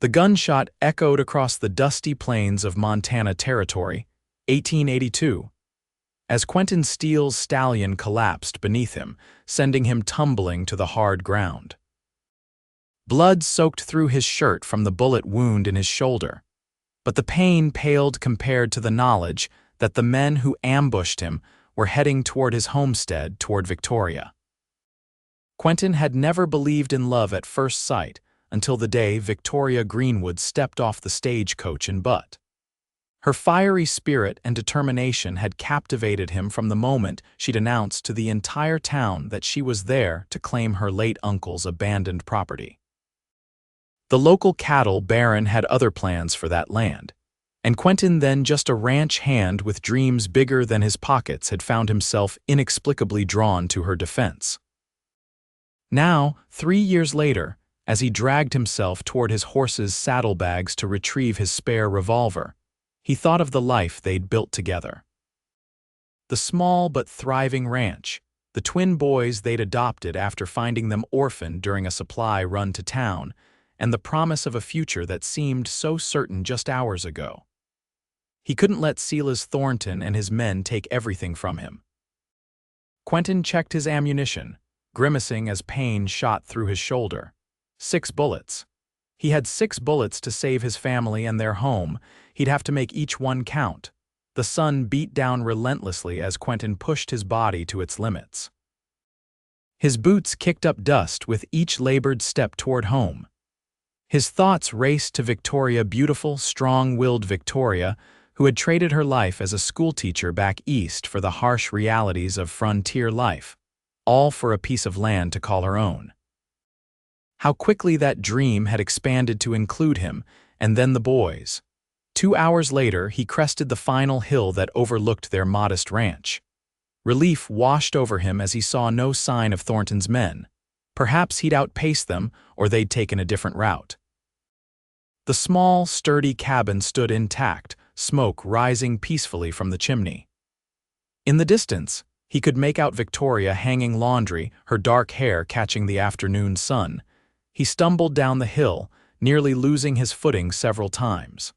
The gunshot echoed across the dusty plains of Montana Territory, 1882, as Quentin Steele's stallion collapsed beneath him, sending him tumbling to the hard ground. Blood soaked through his shirt from the bullet wound in his shoulder, but the pain paled compared to the knowledge that the men who ambushed him were heading toward his homestead toward Victoria. Quentin had never believed in love at first sight until the day Victoria Greenwood stepped off the stagecoach in Butte. Her fiery spirit and determination had captivated him from the moment she'd announced to the entire town that she was there to claim her late uncle's abandoned property. The local cattle baron had other plans for that land, and Quentin, then just a ranch hand with dreams bigger than his pockets, had found himself inexplicably drawn to her defense. Now, 3 years later, as he dragged himself toward his horse's saddlebags to retrieve his spare revolver, he thought of the life they'd built together. The small but thriving ranch, the twin boys they'd adopted after finding them orphaned during a supply run to town, and the promise of a future that seemed so certain just hours ago. He couldn't let Silas Thornton and his men take everything from him. Quentin checked his ammunition, grimacing as pain shot through his shoulder. 6 bullets. He had 6 bullets to save his family and their home. He'd have to make each one count. The sun beat down relentlessly as Quentin pushed his body to its limits. His boots kicked up dust with each labored step toward home. His thoughts raced to Victoria, beautiful, strong-willed Victoria, who had traded her life as a schoolteacher back east for the harsh realities of frontier life, all for a piece of land to call her own. How quickly that dream had expanded to include him, and then the boys. 2 hours later, he crested the final hill that overlooked their modest ranch. Relief washed over him as he saw no sign of Thornton's men. Perhaps he'd outpaced them, or they'd taken a different route. The small, sturdy cabin stood intact, smoke rising peacefully from the chimney. In the distance, he could make out Victoria hanging laundry, her dark hair catching the afternoon sun. He stumbled down the hill, nearly losing his footing several times.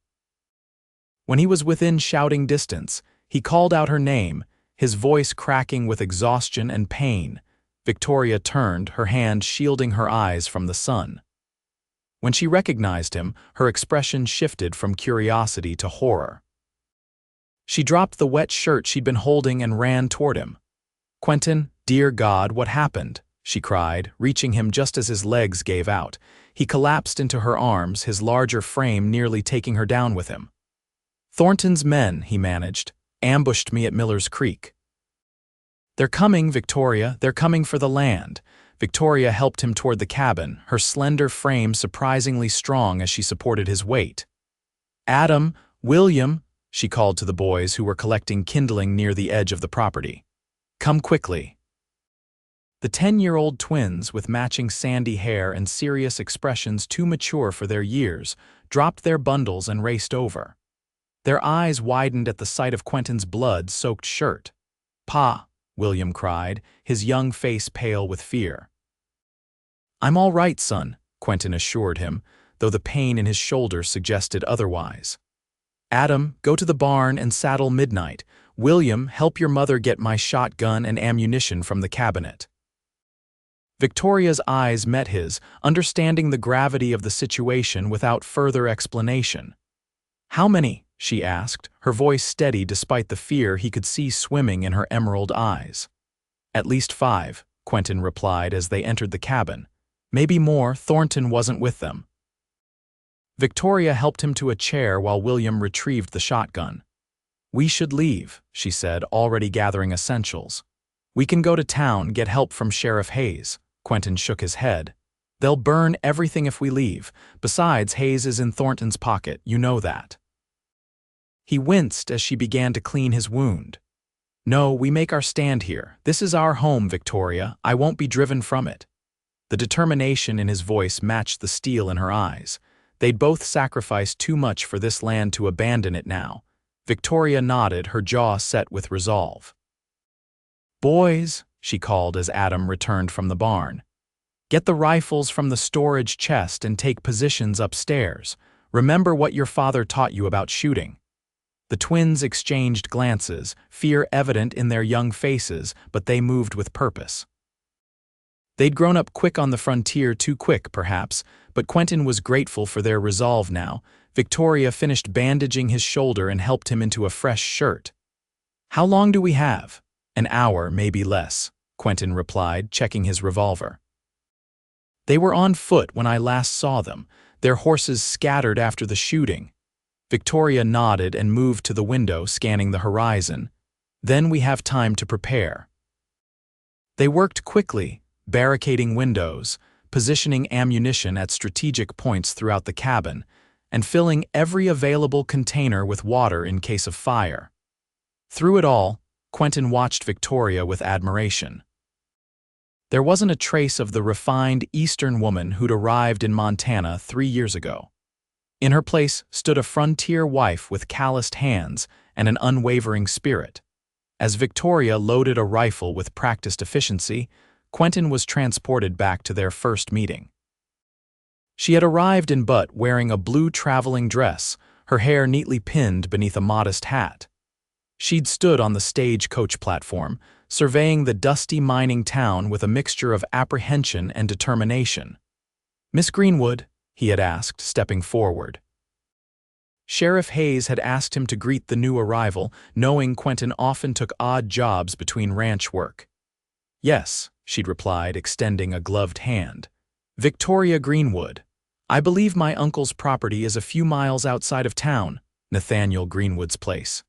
When he was within shouting distance, he called out her name, his voice cracking with exhaustion and pain. Victoria turned, her hand shielding her eyes from the sun. When she recognized him, her expression shifted from curiosity to horror. She dropped the wet shirt she'd been holding and ran toward him. "Quentin, dear God, what happened?" she cried, reaching him just as his legs gave out. He collapsed into her arms, his larger frame nearly taking her down with him. "Thornton's men," he managed, "ambushed me at Miller's Creek." "They're coming, Victoria, they're coming for the land." Victoria helped him toward the cabin, her slender frame surprisingly strong as she supported his weight. "Adam, William," she called to the boys who were collecting kindling near the edge of the property. "Come quickly." The 10-year-old twins, with matching sandy hair and serious expressions too mature for their years, dropped their bundles and raced over. Their eyes widened at the sight of Quentin's blood-soaked shirt. "Pa," William cried, his young face pale with fear. "I'm all right, son," Quentin assured him, though the pain in his shoulder suggested otherwise. "Adam, go to the barn and saddle Midnight. William, help your mother get my shotgun and ammunition from the cabinet." Victoria's eyes met his, understanding the gravity of the situation without further explanation. "How many?" she asked, her voice steady despite the fear he could see swimming in her emerald eyes. "At least 5, Quentin replied as they entered the cabin. "Maybe more, Thornton wasn't with them." Victoria helped him to a chair while William retrieved the shotgun. "We should leave," she said, already gathering essentials. "We can go to town, get help from Sheriff Hayes." Quentin shook his head. "They'll burn everything if we leave. Besides, Hayes is in Thornton's pocket, you know that." He winced as she began to clean his wound. "No, we make our stand here. This is our home, Victoria. I won't be driven from it." The determination in his voice matched the steel in her eyes. They'd both sacrificed too much for this land to abandon it now. Victoria nodded, her jaw set with resolve. "Boys," she called as Adam returned from the barn. Get the rifles from the storage chest and take positions upstairs. Remember what your father taught you about shooting." The twins exchanged glances, fear evident in their young faces, but they moved with purpose. They'd grown up quick on the frontier, too quick, perhaps, but Quentin was grateful for their resolve now. Victoria finished bandaging his shoulder and helped him into a fresh shirt. "How long do we have?" "An hour, maybe less," Quentin replied, checking his revolver. "They were on foot when I last saw them, their horses scattered after the shooting." Victoria nodded and moved to the window, scanning the horizon. "Then we have time to prepare." They worked quickly, barricading windows, positioning ammunition at strategic points throughout the cabin, and filling every available container with water in case of fire. Through it all, Quentin watched Victoria with admiration. There wasn't a trace of the refined Eastern woman who'd arrived in Montana 3 years ago. In her place stood a frontier wife with calloused hands and an unwavering spirit. As Victoria loaded a rifle with practiced efficiency, Quentin was transported back to their first meeting. She had arrived in Butte wearing a blue traveling dress, her hair neatly pinned beneath a modest hat. She'd stood on the stagecoach platform, surveying the dusty mining town with a mixture of apprehension and determination. "Miss Greenwood?" he had asked, stepping forward. Sheriff Hayes had asked him to greet the new arrival, knowing Quentin often took odd jobs between ranch work. "Yes," she'd replied, extending a gloved hand. "Victoria Greenwood. I believe my uncle's property is a few miles outside of town, Nathaniel Greenwood's place."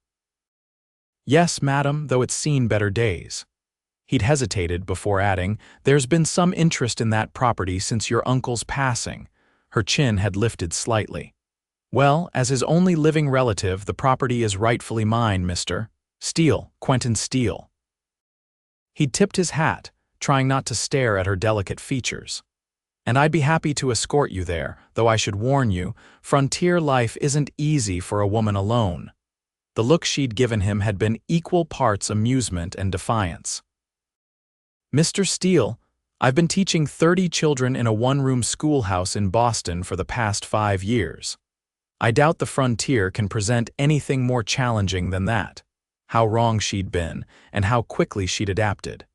"Yes, madam, though it's seen better days." He'd hesitated before adding, "There's been some interest in that property since your uncle's passing." Her chin had lifted slightly. "Well, as his only living relative, the property is rightfully mine, Mr. Steele, Quentin Steele." He'd tipped his hat, trying not to stare at her delicate features. "And I'd be happy to escort you there, though I should warn you, frontier life isn't easy for a woman alone." The look she'd given him had been equal parts amusement and defiance. "Mr. Steele, I've been teaching 30 children in a one-room schoolhouse in Boston for the past 5 years. I doubt the frontier can present anything more challenging than that." How wrong she'd been, and how quickly she'd adapted.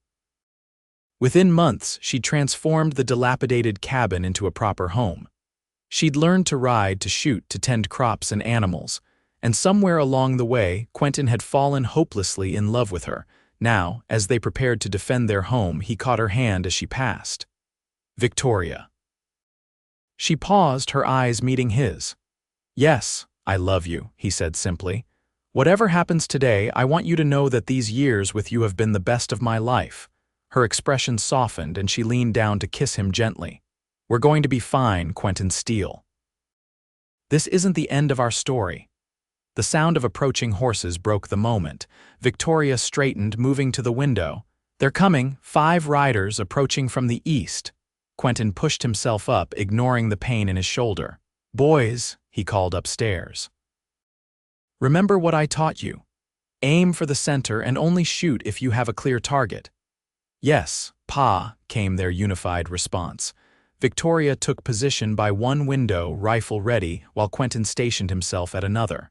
Within months, she'd transformed the dilapidated cabin into a proper home. She'd learned to ride, to shoot, to tend crops and animals, and somewhere along the way, Quentin had fallen hopelessly in love with her. Now, as they prepared to defend their home, he caught her hand as she passed. "Victoria." She paused, her eyes meeting his. "Yes, I love you," he said simply. "Whatever happens today, I want you to know that these years with you have been the best of my life." Her expression softened and she leaned down to kiss him gently. "We're going to be fine, Quentin Steele." This isn't the end of our story. The sound of approaching horses broke the moment. Victoria straightened, moving to the window. "They're coming, 5 riders approaching from the east." Quentin pushed himself up, ignoring the pain in his shoulder. "Boys," he called upstairs. "Remember what I taught you. Aim for the center and only shoot if you have a clear target." "Yes, Pa," came their unified response. Victoria took position by one window, rifle ready, while Quentin stationed himself at another.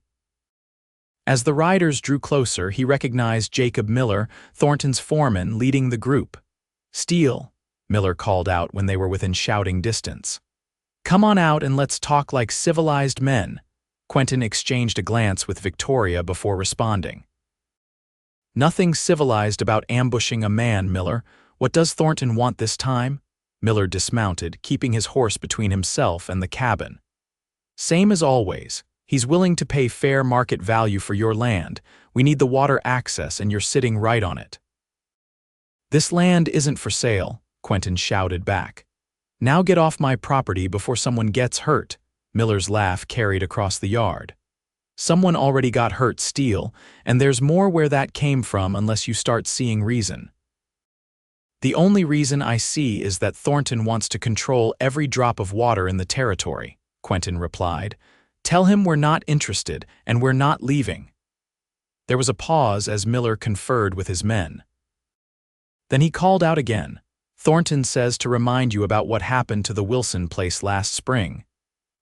As the riders drew closer, he recognized Jacob Miller, Thornton's foreman, leading the group. "Steele," Miller called out when they were within shouting distance. "Come on out and let's talk like civilized men." Quentin exchanged a glance with Victoria before responding. "Nothing civilized about ambushing a man, Miller. What does Thornton want this time?" Miller dismounted, keeping his horse between himself and the cabin. "Same as always. He's willing to pay fair market value for your land. We need the water access and you're sitting right on it." "This land isn't for sale," Quentin shouted back. "Now get off my property before someone gets hurt." Miller's laugh carried across the yard. "Someone already got hurt, Steele, and there's more where that came from unless you start seeing reason." "The only reason I see is that Thornton wants to control every drop of water in the territory," Quentin replied. "Tell him we're not interested and we're not leaving." There was a pause as Miller conferred with his men. Then he called out again, Thornton says to remind you about what happened to the Wilson place last spring.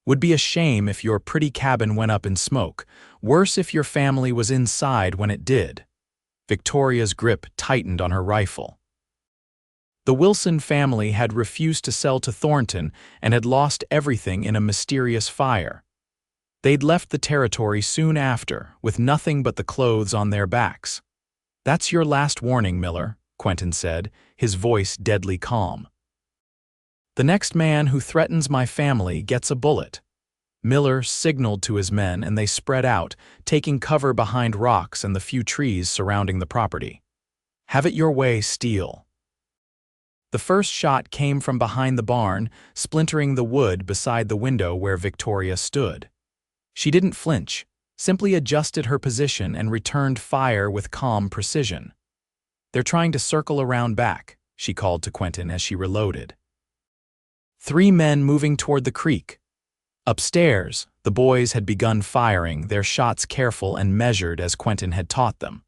Would be a shame if your pretty cabin went up in smoke. Worse if your family was inside when it did. Victoria's grip tightened on her rifle. The Wilson family had refused to sell to Thornton and had lost everything in a mysterious fire. They'd left the territory soon after, with nothing but the clothes on their backs. "That's your last warning, Miller," Quentin said, his voice deadly calm. "The next man who threatens my family gets a bullet." Miller signaled to his men and they spread out, taking cover behind rocks and the few trees surrounding the property. "Have it your way, Steele." The first shot came from behind the barn, splintering the wood beside the window where Victoria stood. She didn't flinch, simply adjusted her position and returned fire with calm precision. "They're trying to circle around back," she called to Quentin as she reloaded. 3 men moving toward the creek. Upstairs, the boys had begun firing, their shots careful and measured as Quentin had taught them.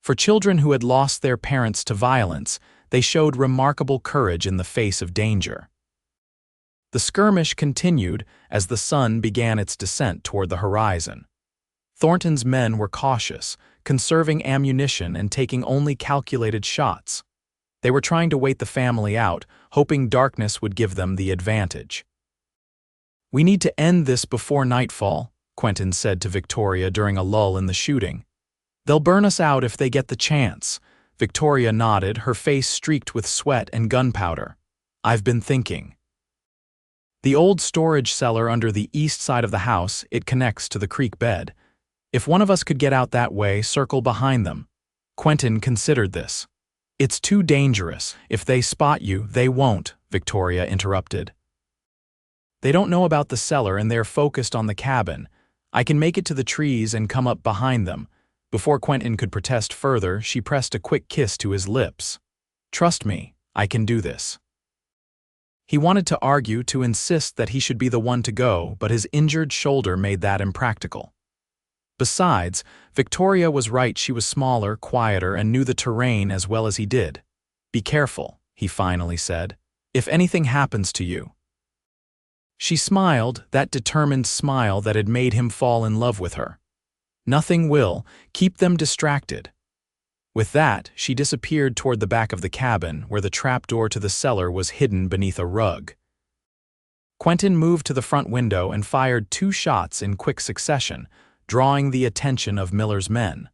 For children who had lost their parents to violence, they showed remarkable courage in the face of danger. The skirmish continued as the sun began its descent toward the horizon. Thornton's men were cautious, conserving ammunition and taking only calculated shots. They were trying to wait the family out, hoping darkness would give them the advantage. "We need to end this before nightfall," Quentin said to Victoria during a lull in the shooting. "They'll burn us out if they get the chance." Victoria nodded, her face streaked with sweat and gunpowder. "I've been thinking." The old storage cellar under the east side of the house, it connects to the creek bed. "If one of us could get out that way, circle behind them." Quentin considered this. "It's too dangerous. If they spot you, they won't," Victoria interrupted. "They don't know about the cellar and they're focused on the cabin. I can make it to the trees and come up behind them." Before Quentin could protest further, she pressed a quick kiss to his lips. "Trust me, I can do this." He wanted to argue, to insist that he should be the one to go, but his injured shoulder made that impractical. Besides, Victoria was right, she was smaller, quieter, and knew the terrain as well as he did. "Be careful," he finally said. "If anything happens to you." She smiled, that determined smile that had made him fall in love with her. "Nothing will. Keep them distracted." With that, she disappeared toward the back of the cabin, where the trapdoor to the cellar was hidden beneath a rug. Quentin moved to the front window and fired 2 shots in quick succession, drawing the attention of Miller's men.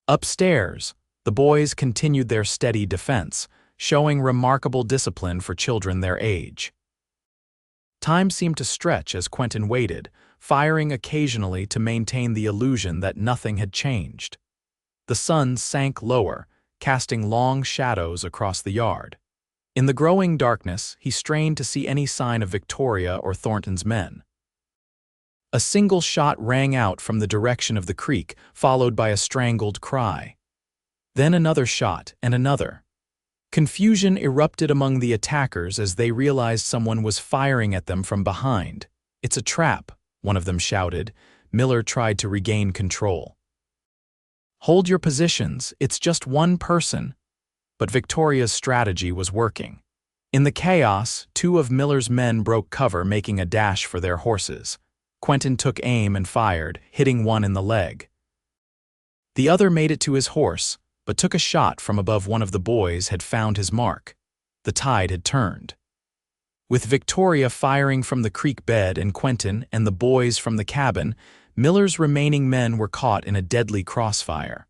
Upstairs, the boys continued their steady defense, showing remarkable discipline for children their age. Time seemed to stretch as Quentin waited, firing occasionally to maintain the illusion that nothing had changed. The sun sank lower, casting long shadows across the yard. In the growing darkness, he strained to see any sign of Victoria or Thornton's men. A single shot rang out from the direction of the creek, followed by a strangled cry. Then another shot, and another. Confusion erupted among the attackers as they realized someone was firing at them from behind. "It's a trap," one of them shouted. Miller tried to regain control. "Hold your positions, it's just one person." But Victoria's strategy was working. In the chaos, 2 of Miller's men broke cover, making a dash for their horses. Quentin took aim and fired, hitting one in the leg. The other made it to his horse, but took a shot from above. One of the boys had found his mark. The tide had turned. With Victoria firing from the creek bed and Quentin and the boys from the cabin, Miller's remaining men were caught in a deadly crossfire.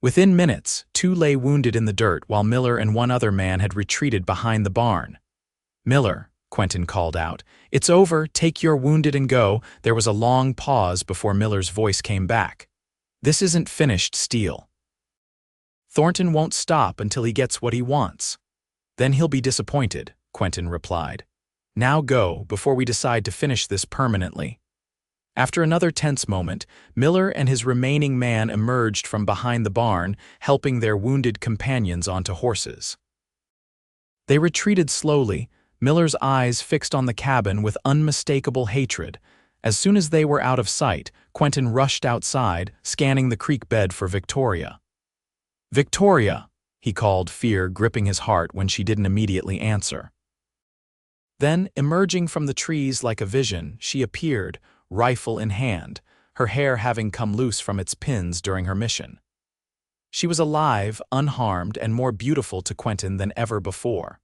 Within minutes, 2 lay wounded in the dirt while Miller and 1 other man had retreated behind the barn. "Miller," Quentin called out, "it's over, take your wounded and go." There was a long pause before Miller's voice came back. "This isn't finished, Steele. Thornton won't stop until he gets what he wants." "Then he'll be disappointed," Quentin replied. "Now go, before we decide to finish this permanently." After another tense moment, Miller and his remaining man emerged from behind the barn, helping their wounded companions onto horses. They retreated slowly, Miller's eyes fixed on the cabin with unmistakable hatred. As soon as they were out of sight, Quentin rushed outside, scanning the creek bed for Victoria. "Victoria!" he called, fear gripping his heart when she didn't immediately answer. Then, emerging from the trees like a vision, she appeared, rifle in hand, her hair having come loose from its pins during her mission. She was alive, unharmed, and more beautiful to Quentin than ever before.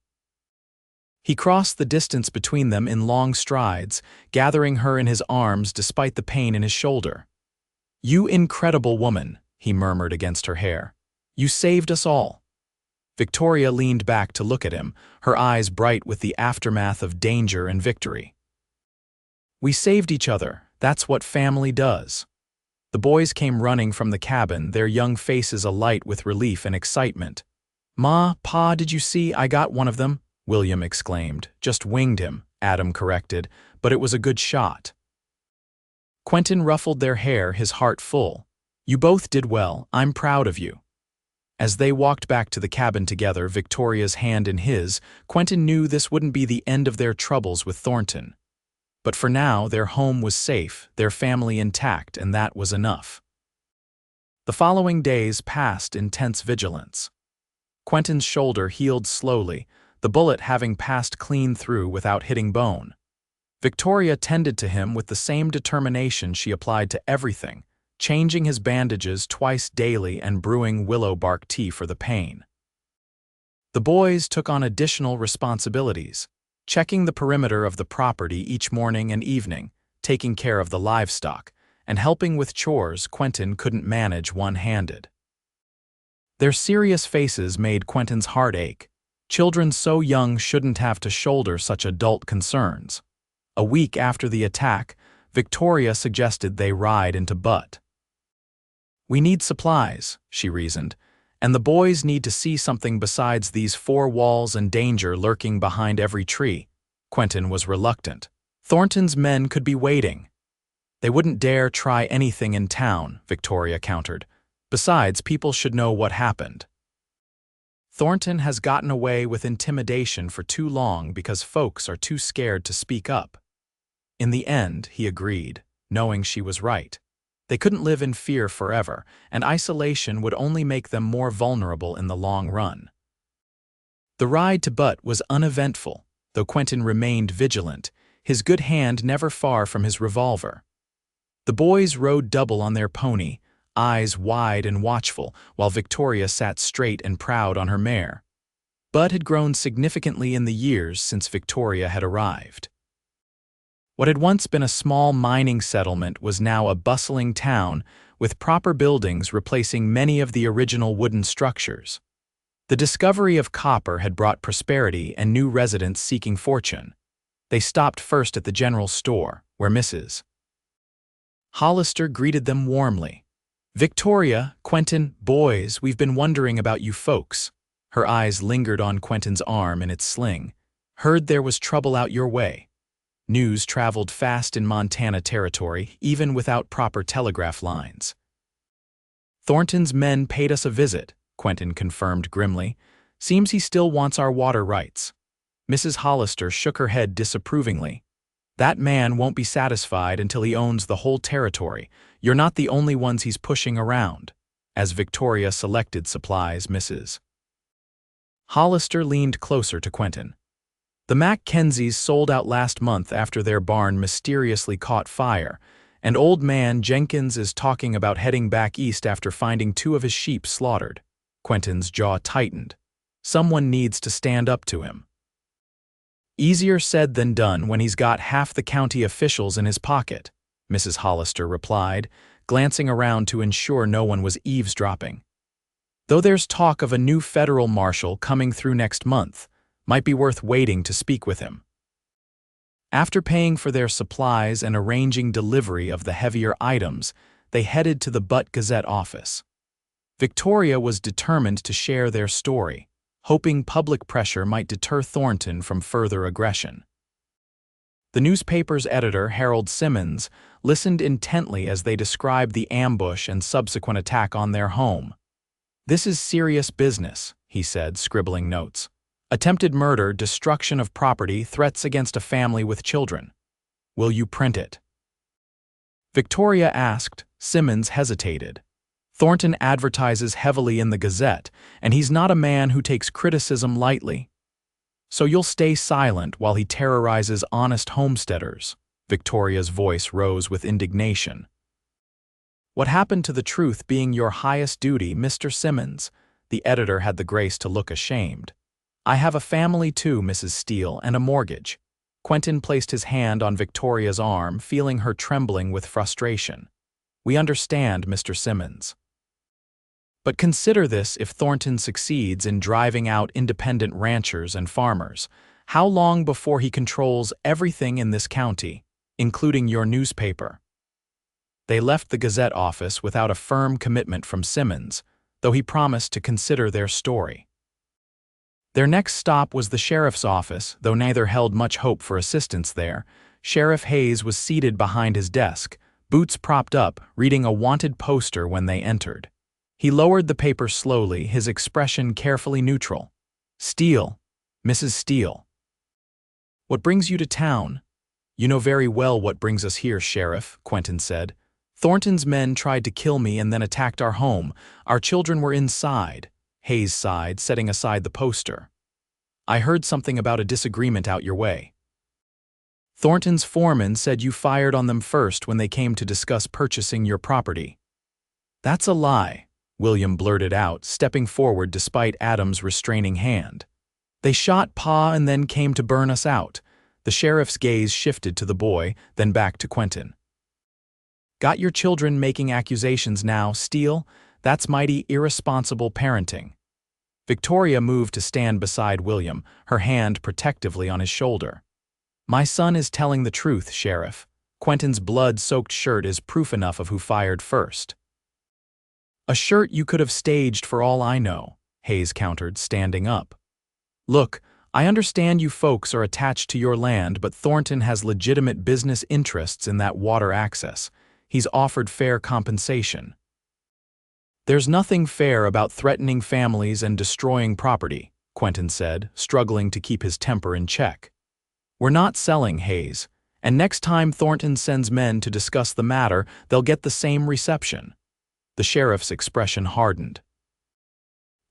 He crossed the distance between them in long strides, gathering her in his arms despite the pain in his shoulder. "You incredible woman," he murmured against her hair. "You saved us all." Victoria leaned back to look at him, her eyes bright with the aftermath of danger and victory. "We saved each other. That's what family does." The boys came running from the cabin, their young faces alight with relief and excitement. "Ma, Pa, did you see? I got one of them," William exclaimed. "Just winged him," Adam corrected, "but it was a good shot." Quentin ruffled their hair, his heart full. "You both did well. I'm proud of you." As they walked back to the cabin together, Victoria's hand in his, Quentin knew this wouldn't be the end of their troubles with Thornton. But for now, their home was safe, their family intact, and that was enough. The following days passed in tense vigilance. Quentin's shoulder healed slowly, the bullet having passed clean through without hitting bone. Victoria tended to him with the same determination she applied to everything, changing his bandages twice daily and brewing willow bark tea for the pain. The boys took on additional responsibilities, checking the perimeter of the property each morning and evening, taking care of the livestock, and helping with chores Quentin couldn't manage one-handed. Their serious faces made Quentin's heart ache. Children so young shouldn't have to shoulder such adult concerns. A week after the attack, Victoria suggested they ride into Butte. "We need supplies," she reasoned, "and the boys need to see something besides these four walls and danger lurking behind every tree." Quentin was reluctant. Thornton's men could be waiting. "They wouldn't dare try anything in town," Victoria countered. "Besides, people should know what happened. Thornton has gotten away with intimidation for too long because folks are too scared to speak up." In the end, he agreed, knowing she was right. They couldn't live in fear forever, and isolation would only make them more vulnerable in the long run. The ride to Butte was uneventful, though Quentin remained vigilant, his good hand never far from his revolver. The boys rode double on their pony, eyes wide and watchful, while Victoria sat straight and proud on her mare. Butte had grown significantly in the years since Victoria had arrived. What had once been a small mining settlement was now a bustling town, with proper buildings replacing many of the original wooden structures. The discovery of copper had brought prosperity and new residents seeking fortune. They stopped first at the general store, where Mrs. Hollister greeted them warmly. "Victoria, Quentin, boys, we've been wondering about you folks." Her eyes lingered on Quentin's arm in its sling. "Heard there was trouble out your way." News traveled fast in Montana territory, even without proper telegraph lines. "Thornton's men paid us a visit," Quentin confirmed grimly. "Seems he still wants our water rights." Mrs. Hollister shook her head disapprovingly. "That man won't be satisfied until he owns the whole territory. You're not the only ones he's pushing around." As Victoria selected supplies, Mrs. Hollister leaned closer to Quentin. "The Mackenzies sold out last month after their barn mysteriously caught fire, and old man Jenkins is talking about heading back east after finding 2 of his sheep slaughtered." Quentin's jaw tightened. Someone needs to stand up to him. "Easier said than done when he's got half the county officials in his pocket," Mrs. Hollister replied, glancing around to ensure no one was eavesdropping. "Though there's talk of a new federal marshal coming through next month, might be worth waiting to speak with him." After paying for their supplies and arranging delivery of the heavier items, they headed to the Butte Gazette office. Victoria was determined to share their story, hoping public pressure might deter Thornton from further aggression. The newspaper's editor, Harold Simmons, listened intently as they described the ambush and subsequent attack on their home. "This is serious business," he said, scribbling notes. "Attempted murder, destruction of property, threats against a family with children. Will you print it?" Victoria asked. Simmons hesitated. Thornton advertises heavily in the Gazette, and he's not a man who takes criticism lightly. So you'll stay silent while he terrorizes honest homesteaders. Victoria's voice rose with indignation. What happened to the truth being your highest duty, Mr. Simmons? The editor had the grace to look ashamed. I have a family too, Mrs. Steele, and a mortgage. Quentin placed his hand on Victoria's arm, feeling her trembling with frustration. We understand, Mr. Simmons. But consider this: if Thornton succeeds in driving out independent ranchers and farmers, how long before he controls everything in this county, including your newspaper? They left the Gazette office without a firm commitment from Simmons, though he promised to consider their story. Their next stop was the sheriff's office, though neither held much hope for assistance there. Sheriff Hayes was seated behind his desk, boots propped up, reading a wanted poster when they entered. He lowered the paper slowly, his expression carefully neutral. Steele, Mrs. Steele. What brings you to town? You know very well what brings us here, Sheriff, Quentin said. Thornton's men tried to kill me and then attacked our home. Our children were inside. Hayes sighed, setting aside the poster. I heard something about a disagreement out your way. Thornton's foreman said you fired on them first when they came to discuss purchasing your property. That's a lie, William blurted out, stepping forward despite Adam's restraining hand. They shot Pa and then came to burn us out. The sheriff's gaze shifted to the boy, then back to Quentin. Got your children making accusations now, Steele? That's mighty irresponsible parenting. Victoria moved to stand beside William, her hand protectively on his shoulder. My son is telling the truth, Sheriff. Quentin's blood-soaked shirt is proof enough of who fired first. A shirt you could have staged for all I know, Hayes countered, standing up. Look, I understand you folks are attached to your land, but Thornton has legitimate business interests in that water access. He's offered fair compensation. There's nothing fair about threatening families and destroying property, Quentin said, struggling to keep his temper in check. We're not selling, Hayes, and next time Thornton sends men to discuss the matter, they'll get the same reception. The sheriff's expression hardened.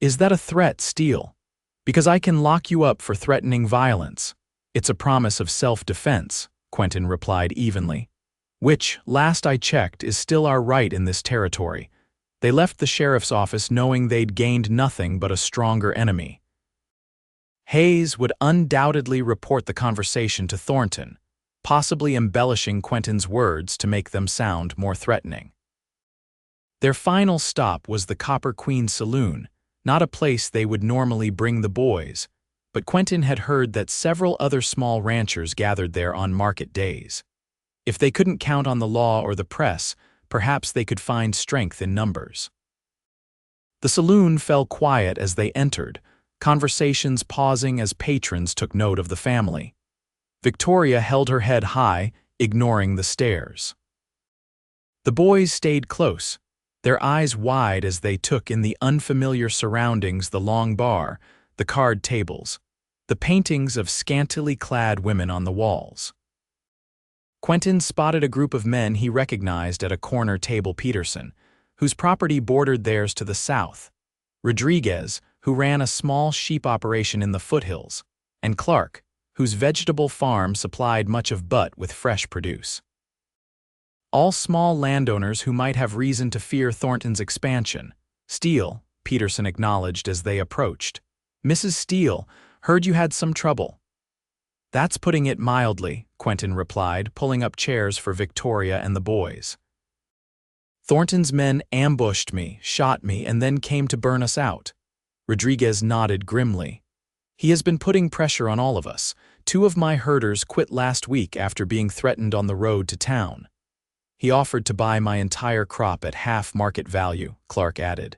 Is that a threat, Steele? Because I can lock you up for threatening violence. It's a promise of self-defense, Quentin replied evenly. Which, last I checked, is still our right in this territory. They left the sheriff's office knowing they'd gained nothing but a stronger enemy. Hayes would undoubtedly report the conversation to Thornton, possibly embellishing Quentin's words to make them sound more threatening. Their final stop was the Copper Queen Saloon, not a place they would normally bring the boys, but Quentin had heard that several other small ranchers gathered there on market days. If they couldn't count on the law or the press, perhaps they could find strength in numbers. The saloon fell quiet as they entered, conversations pausing as patrons took note of the family. Victoria held her head high, ignoring the stares. The boys stayed close, their eyes wide as they took in the unfamiliar surroundings: the long bar, the card tables, the paintings of scantily clad women on the walls. Quentin spotted a group of men he recognized at a corner table: Peterson, whose property bordered theirs to the south, Rodriguez, who ran a small sheep operation in the foothills, and Clark, whose vegetable farm supplied much of Butte with fresh produce. All small landowners who might have reason to fear Thornton's expansion. Steele, Peterson acknowledged as they approached. Mrs. Steele, heard you had some trouble. That's putting it mildly, Quentin replied, pulling up chairs for Victoria and the boys. Thornton's men ambushed me, shot me, and then came to burn us out. Rodriguez nodded grimly. He has been putting pressure on all of us. 2 of my herders quit last week after being threatened on the road to town. He offered to buy my entire crop at half market value, Clark added.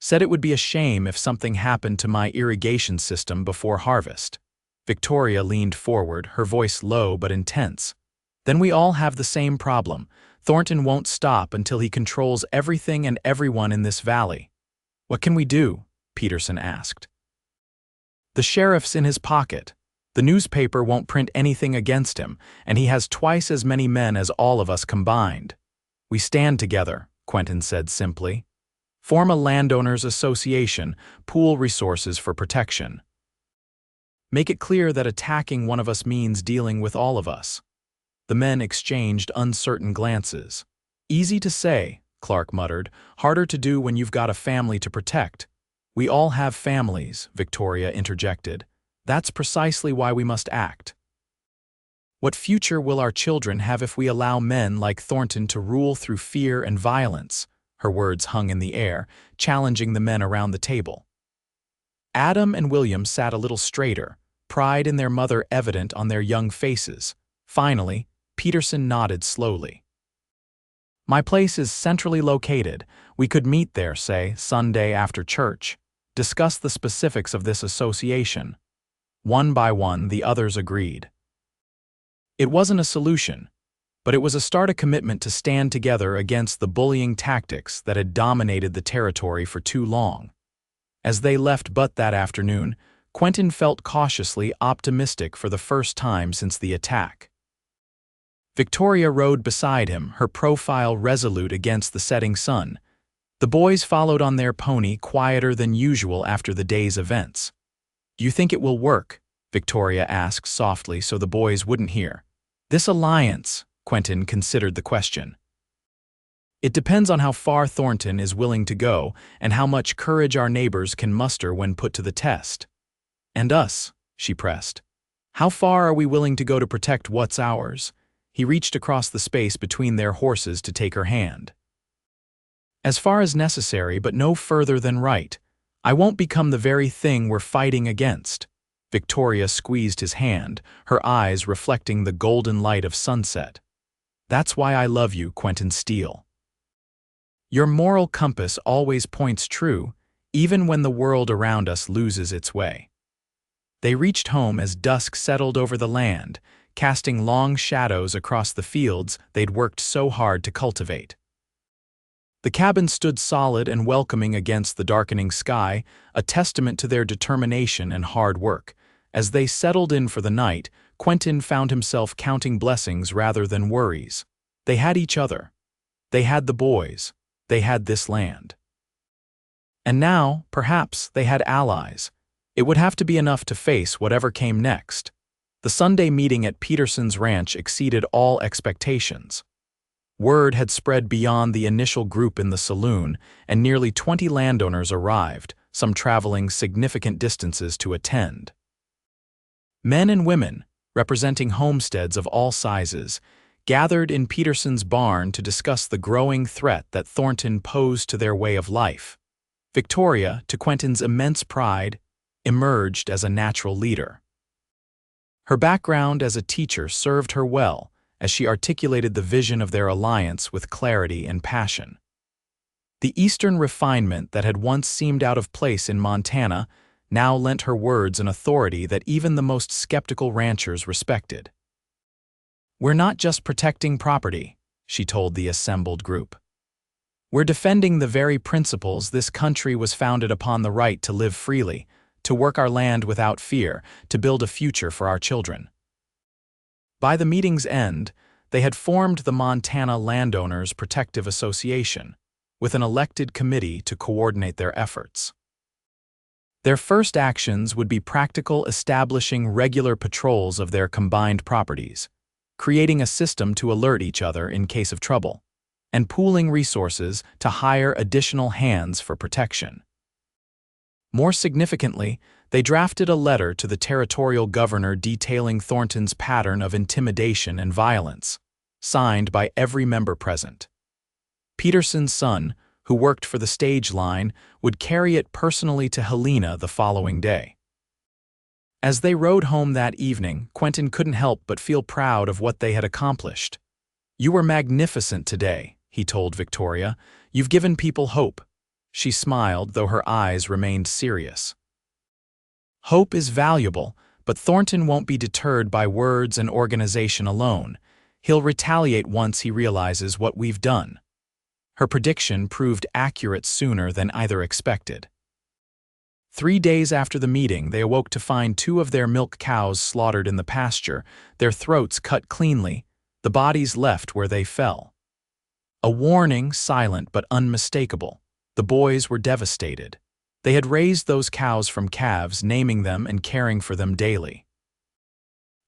Said it would be a shame if something happened to my irrigation system before harvest. Victoria leaned forward, her voice low but intense. Then we all have the same problem. Thornton won't stop until he controls everything and everyone in this valley. What can we do? Peterson asked. The sheriff's in his pocket. The newspaper won't print anything against him, and he has twice as many men as all of us combined. We stand together, Quentin said simply. Form a landowners association, pool resources for protection. Make it clear that attacking one of us means dealing with all of us. The men exchanged uncertain glances. Easy to say, Clark muttered, harder to do when you've got a family to protect. We all have families, Victoria interjected. That's precisely why we must act. What future will our children have if we allow men like Thornton to rule through fear and violence? Her words hung in the air, challenging the men around the table. Adam and William sat a little straighter, pride in their mother evident on their young faces. Finally, Peterson nodded slowly. My place is centrally located. We could meet there, say, Sunday after church. Discuss the specifics of this association. One by one, the others agreed. It wasn't a solution, but it was a start, a commitment to stand together against the bullying tactics that had dominated the territory for too long. As they left Butte that afternoon, Quentin felt cautiously optimistic for the first time since the attack. Victoria rode beside him, her profile resolute against the setting sun. The boys followed on their pony, quieter than usual after the day's events. Do you think it will work? Victoria asked softly so the boys wouldn't hear. This alliance, Quentin considered the question. It depends on how far Thornton is willing to go and how much courage our neighbors can muster when put to the test. And us, she pressed. How far are we willing to go to protect what's ours? He reached across the space between their horses to take her hand. As far as necessary, but no further than right. I won't become the very thing we're fighting against. Victoria squeezed his hand, her eyes reflecting the golden light of sunset. That's why I love you, Quentin Steele. Your moral compass always points true, even when the world around us loses its way. They reached home as dusk settled over the land, casting long shadows across the fields they'd worked so hard to cultivate. The cabin stood solid and welcoming against the darkening sky, a testament to their determination and hard work. As they settled in for the night, Quentin found himself counting blessings rather than worries. They had each other. They had the boys. They had this land. And now, perhaps, they had allies. It would have to be enough to face whatever came next. The Sunday meeting at Peterson's ranch exceeded all expectations. Word had spread beyond the initial group in the saloon, and nearly 20 landowners arrived, some traveling significant distances to attend. Men and women, representing homesteads of all sizes, gathered in Peterson's barn to discuss the growing threat that Thornton posed to their way of life. Victoria, to Quentin's immense pride, emerged as a natural leader. Her background as a teacher served her well, as she articulated the vision of their alliance with clarity and passion. The Eastern refinement that had once seemed out of place in Montana now lent her words an authority that even the most skeptical ranchers respected. We're not just protecting property, she told the assembled group. We're defending the very principles this country was founded upon: the right to live freely, to work our land without fear, to build a future for our children. By the meeting's end, they had formed the Montana Landowners Protective Association, with an elected committee to coordinate their efforts. Their first actions would be practical, establishing regular patrols of their combined properties, creating a system to alert each other in case of trouble, and pooling resources to hire additional hands for protection. More significantly, they drafted a letter to the territorial governor detailing Thornton's pattern of intimidation and violence, signed by every member present. Peterson's son, who worked for the stage line, would carry it personally to Helena the following day. As they rode home that evening, Quentin couldn't help but feel proud of what they had accomplished. You were magnificent today, he told Victoria. You've given people hope. She smiled, though her eyes remained serious. Hope is valuable, but Thornton won't be deterred by words and organization alone. He'll retaliate once he realizes what we've done. Her prediction proved accurate sooner than either expected. 3 days after the meeting, they awoke to find 2 of their milk cows slaughtered in the pasture, their throats cut cleanly, the bodies left where they fell. A warning, silent but unmistakable. The boys were devastated. They had raised those cows from calves, naming them and caring for them daily.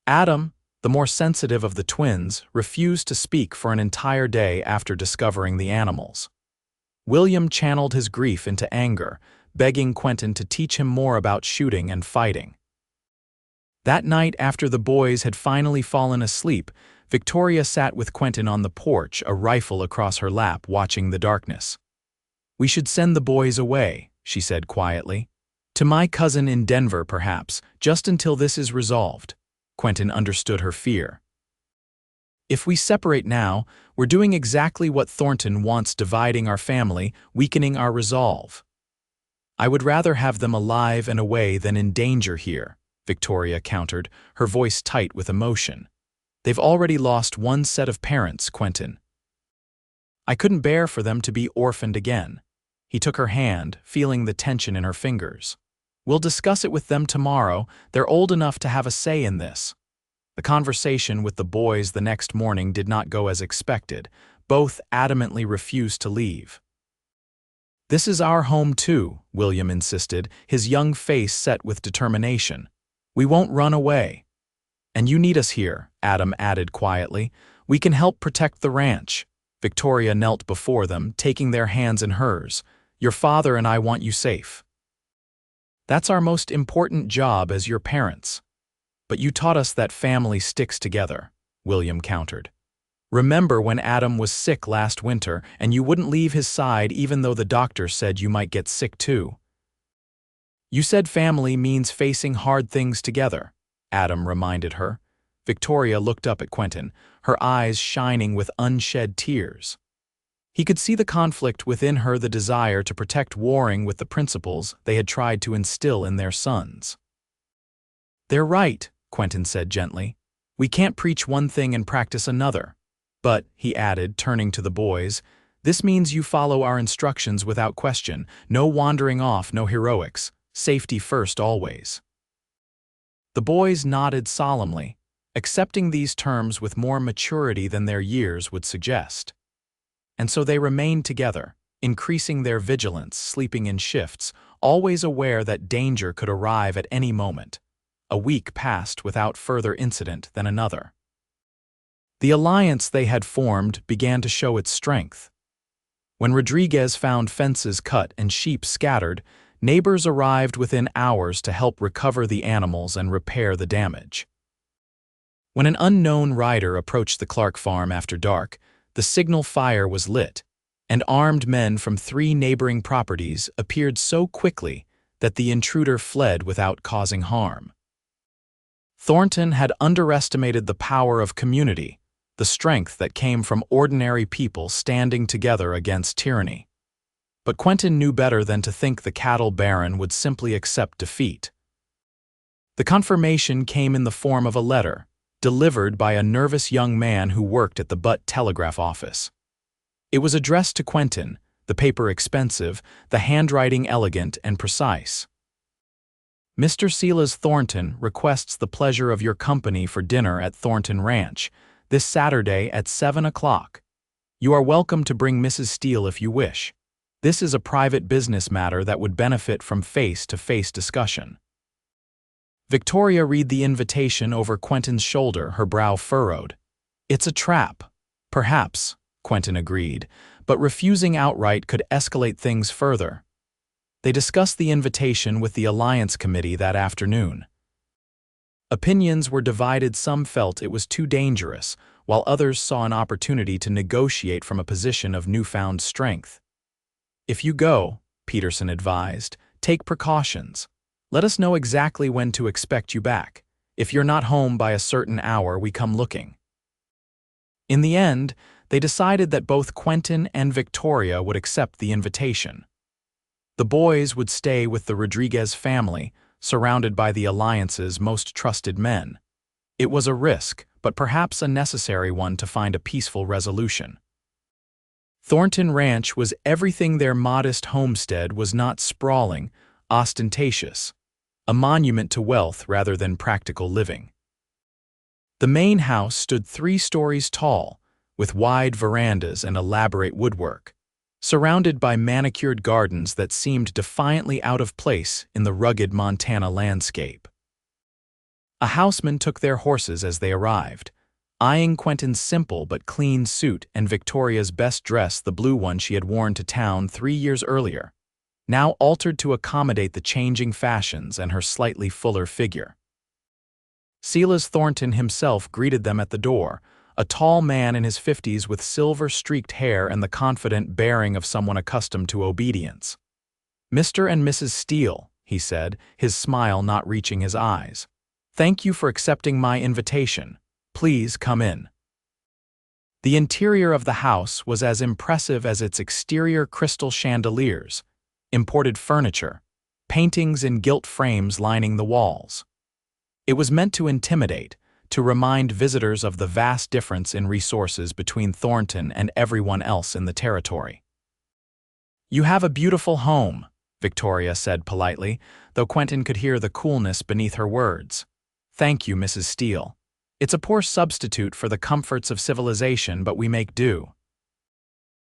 Adam, the more sensitive of the twins, refused to speak for an entire day after discovering the animals. William channeled his grief into anger, begging Quentin to teach him more about shooting and fighting. That night, after the boys had finally fallen asleep, Victoria sat with Quentin on the porch, a rifle across her lap, watching the darkness. "We should send the boys away," she said quietly. "To my cousin in Denver, perhaps, just until this is resolved." Quentin understood her fear. "If we separate now, we're doing exactly what Thornton wants, dividing our family, weakening our resolve. I would rather have them alive and away than in danger here," Victoria countered, her voice tight with emotion. "They've already lost one set of parents, Quentin. I couldn't bear for them to be orphaned again." He took her hand, feeling the tension in her fingers. "We'll discuss it with them tomorrow. They're old enough to have a say in this." The conversation with the boys the next morning did not go as expected. Both adamantly refused to leave. "This is our home too," William insisted, his young face set with determination. "We won't run away." "And you need us here," Adam added quietly. "We can help protect the ranch." Victoria knelt before them, taking their hands in hers. "Your father and I want you safe. That's our most important job as your parents." "But you taught us that family sticks together," William countered. "Remember when Adam was sick last winter and you wouldn't leave his side even though the doctor said you might get sick too?" "You said family means facing hard things together," Adam reminded her. Victoria looked up at Quentin, her eyes shining with unshed tears. He could see the conflict within her, the desire to protect warring with the principles they had tried to instill in their sons. "They're right," Quentin said gently. "We can't preach one thing and practice another. But," he added, turning to the boys, "this means you follow our instructions without question. No wandering off, no heroics. Safety first always." The boys nodded solemnly, accepting these terms with more maturity than their years would suggest. And so they remained together, increasing their vigilance, sleeping in shifts, always aware that danger could arrive at any moment. A week passed without further incident than another. The alliance they had formed began to show its strength. When Rodriguez found fences cut and sheep scattered, neighbors arrived within hours to help recover the animals and repair the damage. When an unknown rider approached the Clark farm after dark, the signal fire was lit, and armed men from 3 neighboring properties appeared so quickly that the intruder fled without causing harm. Thornton had underestimated the power of community, the strength that came from ordinary people standing together against tyranny. But Quentin knew better than to think the cattle baron would simply accept defeat. The confirmation came in the form of a letter, delivered by a nervous young man who worked at the Butte telegraph office. It was addressed to Quentin, the paper expensive, the handwriting elegant and precise. "Mr. Silas Thornton requests the pleasure of your company for dinner at Thornton Ranch, this Saturday at 7 o'clock. You are welcome to bring Mrs. Steele if you wish. This is a private business matter that would benefit from face-to-face discussion." Victoria read the invitation over Quentin's shoulder, her brow furrowed. "It's a trap." "Perhaps," Quentin agreed, but refusing outright could escalate things further. They discussed the invitation with the Alliance Committee that afternoon. Opinions were divided. Some felt it was too dangerous, while others saw an opportunity to negotiate from a position of newfound strength. "If you go," Peterson advised, "take precautions. Let us know exactly when to expect you back. If you're not home by a certain hour, we come looking." In the end, they decided that both Quentin and Victoria would accept the invitation. The boys would stay with the Rodriguez family, surrounded by the Alliance's most trusted men. It was a risk, but perhaps a necessary one to find a peaceful resolution. Thornton Ranch was everything their modest homestead was not: sprawling, ostentatious, a monument to wealth rather than practical living. The main house stood 3 stories tall, with wide verandas and elaborate woodwork, surrounded by manicured gardens that seemed defiantly out of place in the rugged Montana landscape. A houseman took their horses as they arrived, eyeing Quentin's simple but clean suit and Victoria's best dress, the blue one she had worn to town 3 years earlier, now altered to accommodate the changing fashions and her slightly fuller figure. Silas Thornton himself greeted them at the door, a tall man in his 50s with silver-streaked hair and the confident bearing of someone accustomed to obedience. "Mr. and Mrs. Steele," he said, his smile not reaching his eyes. "Thank you for accepting my invitation. Please come in." The interior of the house was as impressive as its exterior: crystal chandeliers, imported furniture, paintings in gilt frames lining the walls. It was meant to intimidate, to remind visitors of the vast difference in resources between Thornton and everyone else in the territory. "You have a beautiful home," Victoria said politely, though Quentin could hear the coolness beneath her words. "Thank you, Mrs. Steele. It's a poor substitute for the comforts of civilization, but we make do."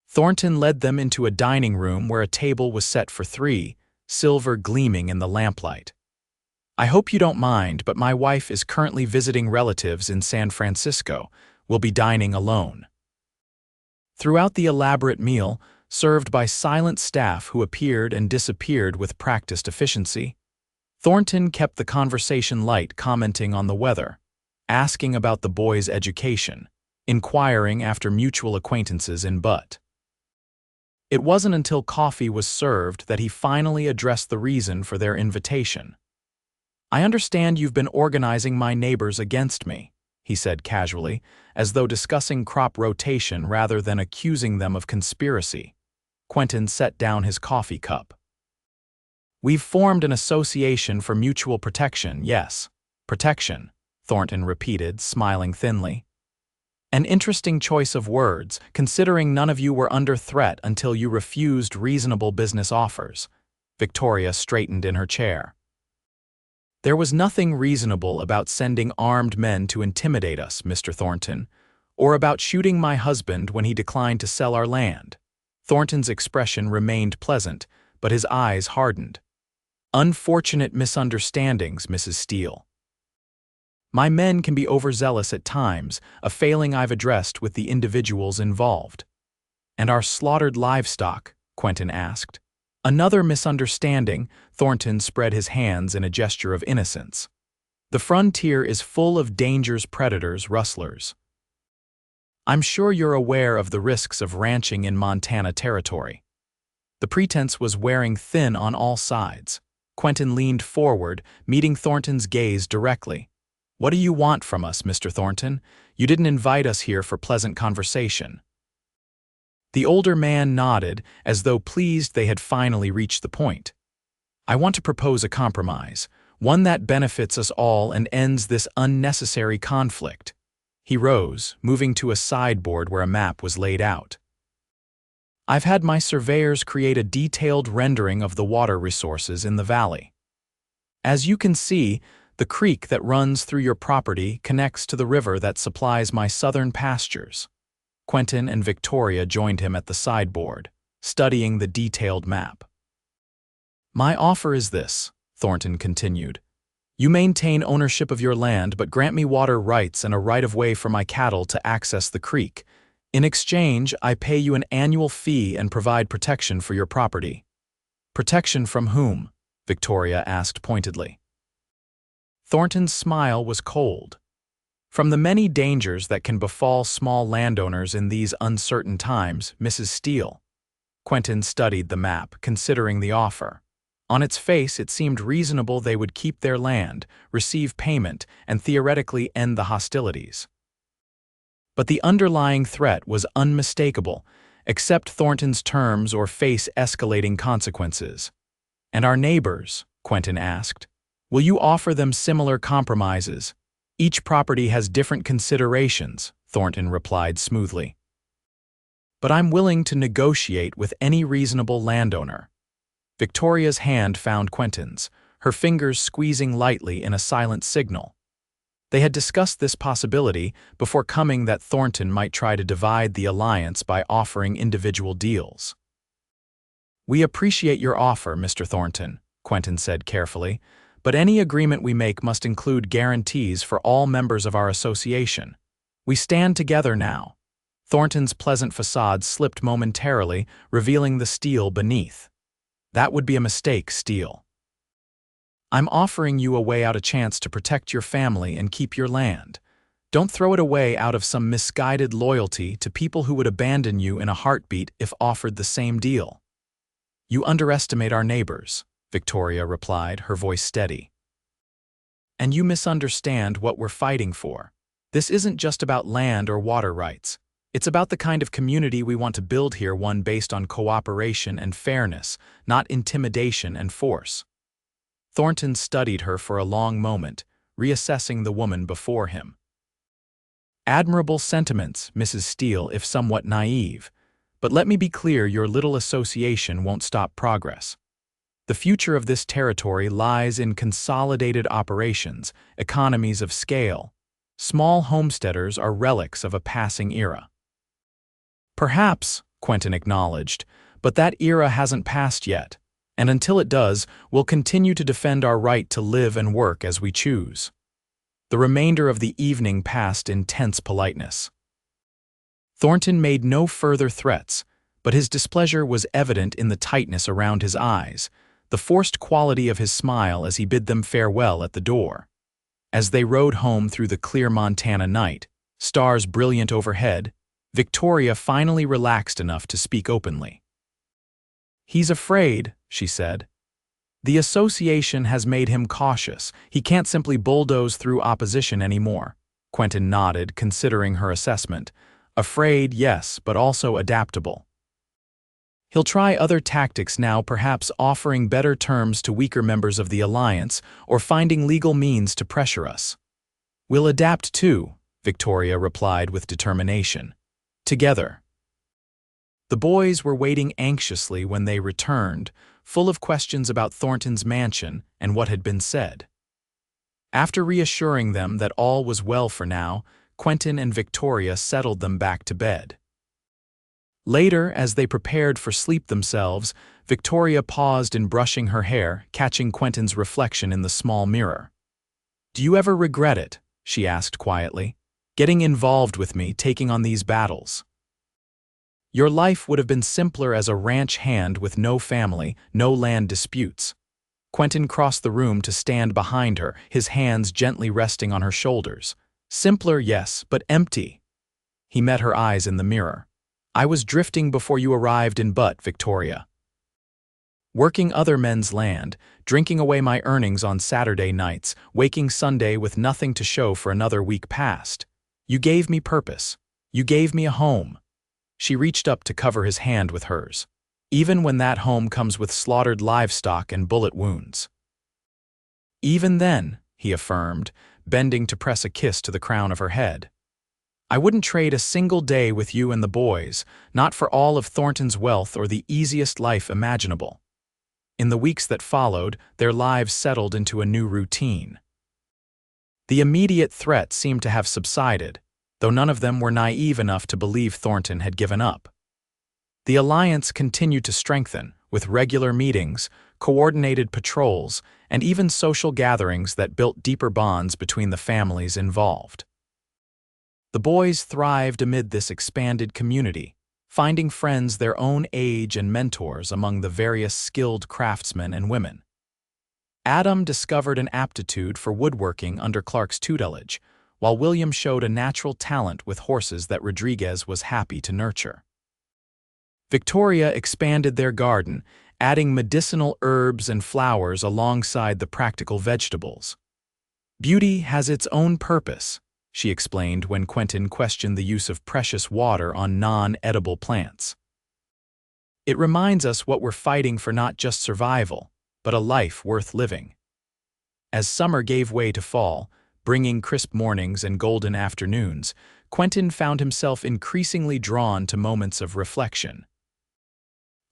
Thornton led them into a dining room where a table was set for 3, silver gleaming in the lamplight. "I hope you don't mind, but my wife is currently visiting relatives in San Francisco. We'll be dining alone." Throughout the elaborate meal, served by silent staff who appeared and disappeared with practiced efficiency, Thornton kept the conversation light, commenting on the weather, asking about the boys' education, inquiring after mutual acquaintances in Butte. It wasn't until coffee was served that he finally addressed the reason for their invitation. "I understand you've been organizing my neighbors against me," he said casually, as though discussing crop rotation rather than accusing them of conspiracy. Quentin set down his coffee cup. "We've formed an association for mutual protection, yes. Protection," Thornton repeated, smiling thinly. "An interesting choice of words, considering none of you were under threat until you refused reasonable business offers." Victoria straightened in her chair. "There was nothing reasonable about sending armed men to intimidate us, Mr. Thornton, or about shooting my husband when he declined to sell our land." Thornton's expression remained pleasant, but his eyes hardened. "Unfortunate misunderstandings, Mrs. Steele. My men can be overzealous at times, a failing I've addressed with the individuals involved." "And our slaughtered livestock?" Quentin asked. "Another misunderstanding." Thornton spread his hands in a gesture of innocence. "The frontier is full of dangers, predators, rustlers. I'm sure you're aware of the risks of ranching in Montana territory." The pretense was wearing thin on all sides. Quentin leaned forward, meeting Thornton's gaze directly. "What do you want from us, Mr. Thornton? You didn't invite us here for pleasant conversation." The older man nodded, as though pleased they had finally reached the point. "I want to propose a compromise, one that benefits us all and ends this unnecessary conflict." He rose, moving to a sideboard where a map was laid out. "I've had my surveyors create a detailed rendering of the water resources in the valley. As you can see, the creek that runs through your property connects to the river that supplies my southern pastures." Quentin and Victoria joined him at the sideboard, studying the detailed map. "My offer is this," Thornton continued. "You maintain ownership of your land, but grant me water rights and a right-of-way for my cattle to access the creek. In exchange, I pay you an annual fee and provide protection for your property." "Protection from whom?" Victoria asked pointedly. Thornton's smile was cold. "From the many dangers that can befall small landowners in these uncertain times, Mrs. Steele." Quentin studied the map, considering the offer. On its face, it seemed reasonable they would keep their land, receive payment, and theoretically end the hostilities. But the underlying threat was unmistakable: accept Thornton's terms or face escalating consequences. "And our neighbors?" Quentin asked. "Will you offer them similar compromises?" "Each property has different considerations," Thornton replied smoothly. "But I'm willing to negotiate with any reasonable landowner." Victoria's hand found Quentin's, her fingers squeezing lightly in a silent signal. They had discussed this possibility before coming that Thornton might try to divide the alliance by offering individual deals. "We appreciate your offer, Mr. Thornton," Quentin said carefully, "but any agreement we make must include guarantees for all members of our association. We stand together now." Thornton's pleasant facade slipped momentarily, revealing the Steele beneath. "That would be a mistake, Steele. I'm offering you a chance to protect your family and keep your land. Don't throw it away out of some misguided loyalty to people who would abandon you in a heartbeat if offered the same deal." "You underestimate our neighbors," Victoria replied, her voice steady. "And you misunderstand what we're fighting for. This isn't just about land or water rights. It's about the kind of community we want to build here, one based on cooperation and fairness, not intimidation and force." Thornton studied her for a long moment, reassessing the woman before him. "Admirable sentiments, Mrs. Steele, if somewhat naive. But let me be clear, your little association won't stop progress. The future of this territory lies in consolidated operations, economies of scale. Small homesteaders are relics of a passing era." "Perhaps," Quentin acknowledged, "but that era hasn't passed yet. And until it does, we'll continue to defend our right to live and work as we choose." The remainder of the evening passed in tense politeness. Thornton made no further threats, but his displeasure was evident in the tightness around his eyes, the forced quality of his smile as he bid them farewell at the door. As they rode home through the clear Montana night, stars brilliant overhead, Victoria finally relaxed enough to speak openly. "He's afraid," she said. "The association has made him cautious. He can't simply bulldoze through opposition anymore." Quentin nodded, considering her assessment. "Afraid, yes, but also adaptable. He'll try other tactics now, perhaps offering better terms to weaker members of the alliance or finding legal means to pressure us." "We'll adapt too," Victoria replied with determination. "Together." The boys were waiting anxiously when they returned, full of questions about Thornton's mansion and what had been said. After reassuring them that all was well for now, Quentin and Victoria settled them back to bed. Later, as they prepared for sleep themselves, Victoria paused in brushing her hair, catching Quentin's reflection in the small mirror. "Do you ever regret it?" she asked quietly. "Getting involved with me, taking on these battles? Your life would have been simpler as a ranch hand with no family, no land disputes." Quentin crossed the room to stand behind her, his hands gently resting on her shoulders. "Simpler, yes, but empty." He met her eyes in the mirror. "I was drifting before you arrived in Butte, Victoria. Working other men's land, drinking away my earnings on Saturday nights, waking Sunday with nothing to show for another week past. You gave me purpose. You gave me a home." She reached up to cover his hand with hers. "Even when that home comes with slaughtered livestock and bullet wounds." "Even then," he affirmed, bending to press a kiss to the crown of her head. "I wouldn't trade a single day with you and the boys, not for all of Thornton's wealth or the easiest life imaginable." In the weeks that followed, their lives settled into a new routine. The immediate threat seemed to have subsided, though none of them were naive enough to believe Thornton had given up. The alliance continued to strengthen, with regular meetings, coordinated patrols, and even social gatherings that built deeper bonds between the families involved. The boys thrived amid this expanded community, finding friends their own age and mentors among the various skilled craftsmen and women. Adam discovered an aptitude for woodworking under Clark's tutelage, while William showed a natural talent with horses that Rodriguez was happy to nurture. Victoria expanded their garden, adding medicinal herbs and flowers alongside the practical vegetables. "Beauty has its own purpose," she explained when Quentin questioned the use of precious water on non-edible plants. "It reminds us what we're fighting for, not just survival, but a life worth living." As summer gave way to fall, bringing crisp mornings and golden afternoons, Quentin found himself increasingly drawn to moments of reflection.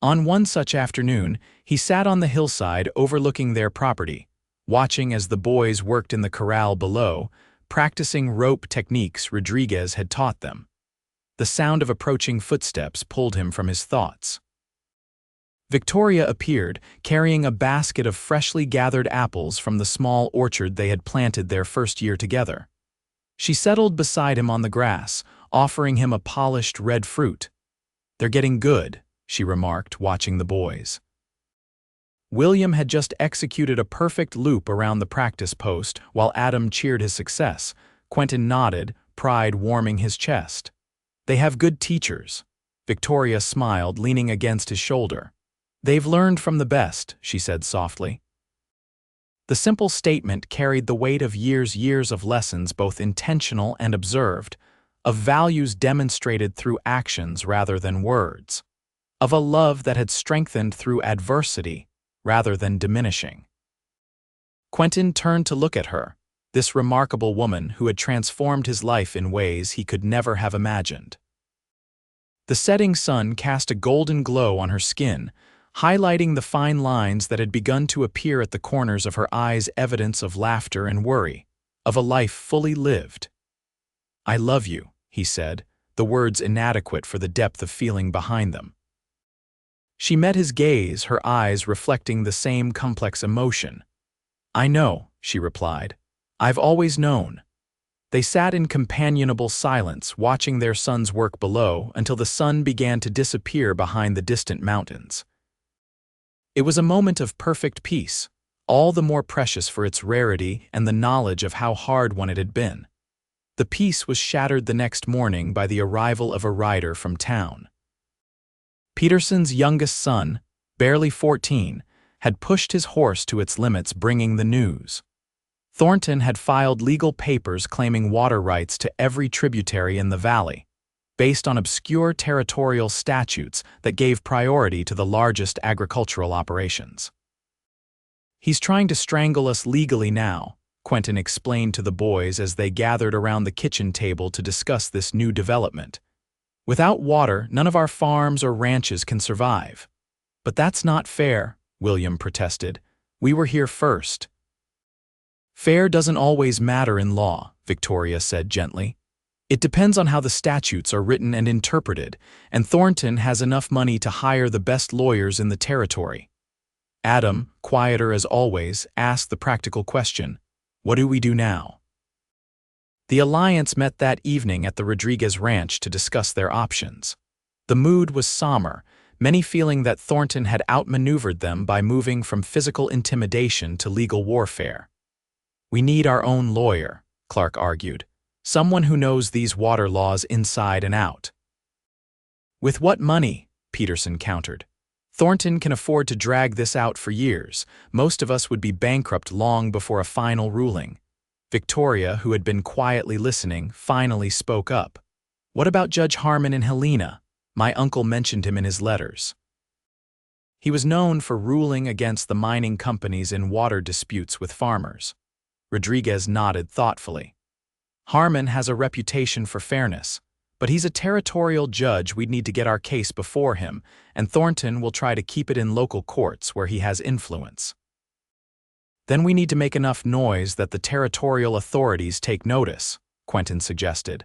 On one such afternoon, he sat on the hillside overlooking their property, watching as the boys worked in the corral below, practicing rope techniques Rodriguez had taught them. The sound of approaching footsteps pulled him from his thoughts. Victoria appeared, carrying a basket of freshly gathered apples from the small orchard they had planted their first year together. She settled beside him on the grass, offering him a polished red fruit. "They're getting good," she remarked, watching the boys. William had just executed a perfect loop around the practice post while Adam cheered his success. Quentin nodded, pride warming his chest. "They have good teachers." Victoria smiled, leaning against his shoulder. "They've learned from the best," she said softly. The simple statement carried the weight of years of lessons, both intentional and observed, of values demonstrated through actions rather than words, of a love that had strengthened through adversity rather than diminishing. Quentin turned to look at her, this remarkable woman who had transformed his life in ways he could never have imagined. The setting sun cast a golden glow on her skin, highlighting the fine lines that had begun to appear at the corners of her eyes, evidence of laughter and worry, of a life fully lived. "I love you," he said, the words inadequate for the depth of feeling behind them. She met his gaze, her eyes reflecting the same complex emotion. "I know," she replied. "I've always known." They sat in companionable silence, watching their son's work below until the sun began to disappear behind the distant mountains. It was a moment of perfect peace, all the more precious for its rarity and the knowledge of how hard one it had been. The peace was shattered the next morning by the arrival of a rider from town. Peterson's youngest son, barely 14, had pushed his horse to its limits, bringing the news. Thornton had filed legal papers claiming water rights to every tributary in the valley, based on obscure territorial statutes that gave priority to the largest agricultural operations. "He's trying to strangle us legally now," Quentin explained to the boys as they gathered around the kitchen table to discuss this new development. "Without water, none of our farms or ranches can survive." "But that's not fair," William protested. "We were here first." "Fair doesn't always matter in law," Victoria said gently. "It depends on how the statutes are written and interpreted, and Thornton has enough money to hire the best lawyers in the territory." Adam, quieter as always, asked the practical question, "What do we do now?" The alliance met that evening at the Rodriguez ranch to discuss their options. The mood was somber, many feeling that Thornton had outmaneuvered them by moving from physical intimidation to legal warfare. "We need our own lawyer," Clark argued, "someone who knows these water laws inside and out." "With what money?" Peterson countered. "Thornton can afford to drag this out for years. Most of us would be bankrupt long before a final ruling." Victoria, who had been quietly listening, finally spoke up. "What about Judge Harmon in Helena? My uncle mentioned him in his letters." He was known for ruling against the mining companies in water disputes with farmers. Rodriguez nodded thoughtfully. "Harmon has a reputation for fairness, but he's a territorial judge. We'd need to get our case before him, and Thornton will try to keep it in local courts where he has influence." "Then we need to make enough noise that the territorial authorities take notice," Quentin suggested.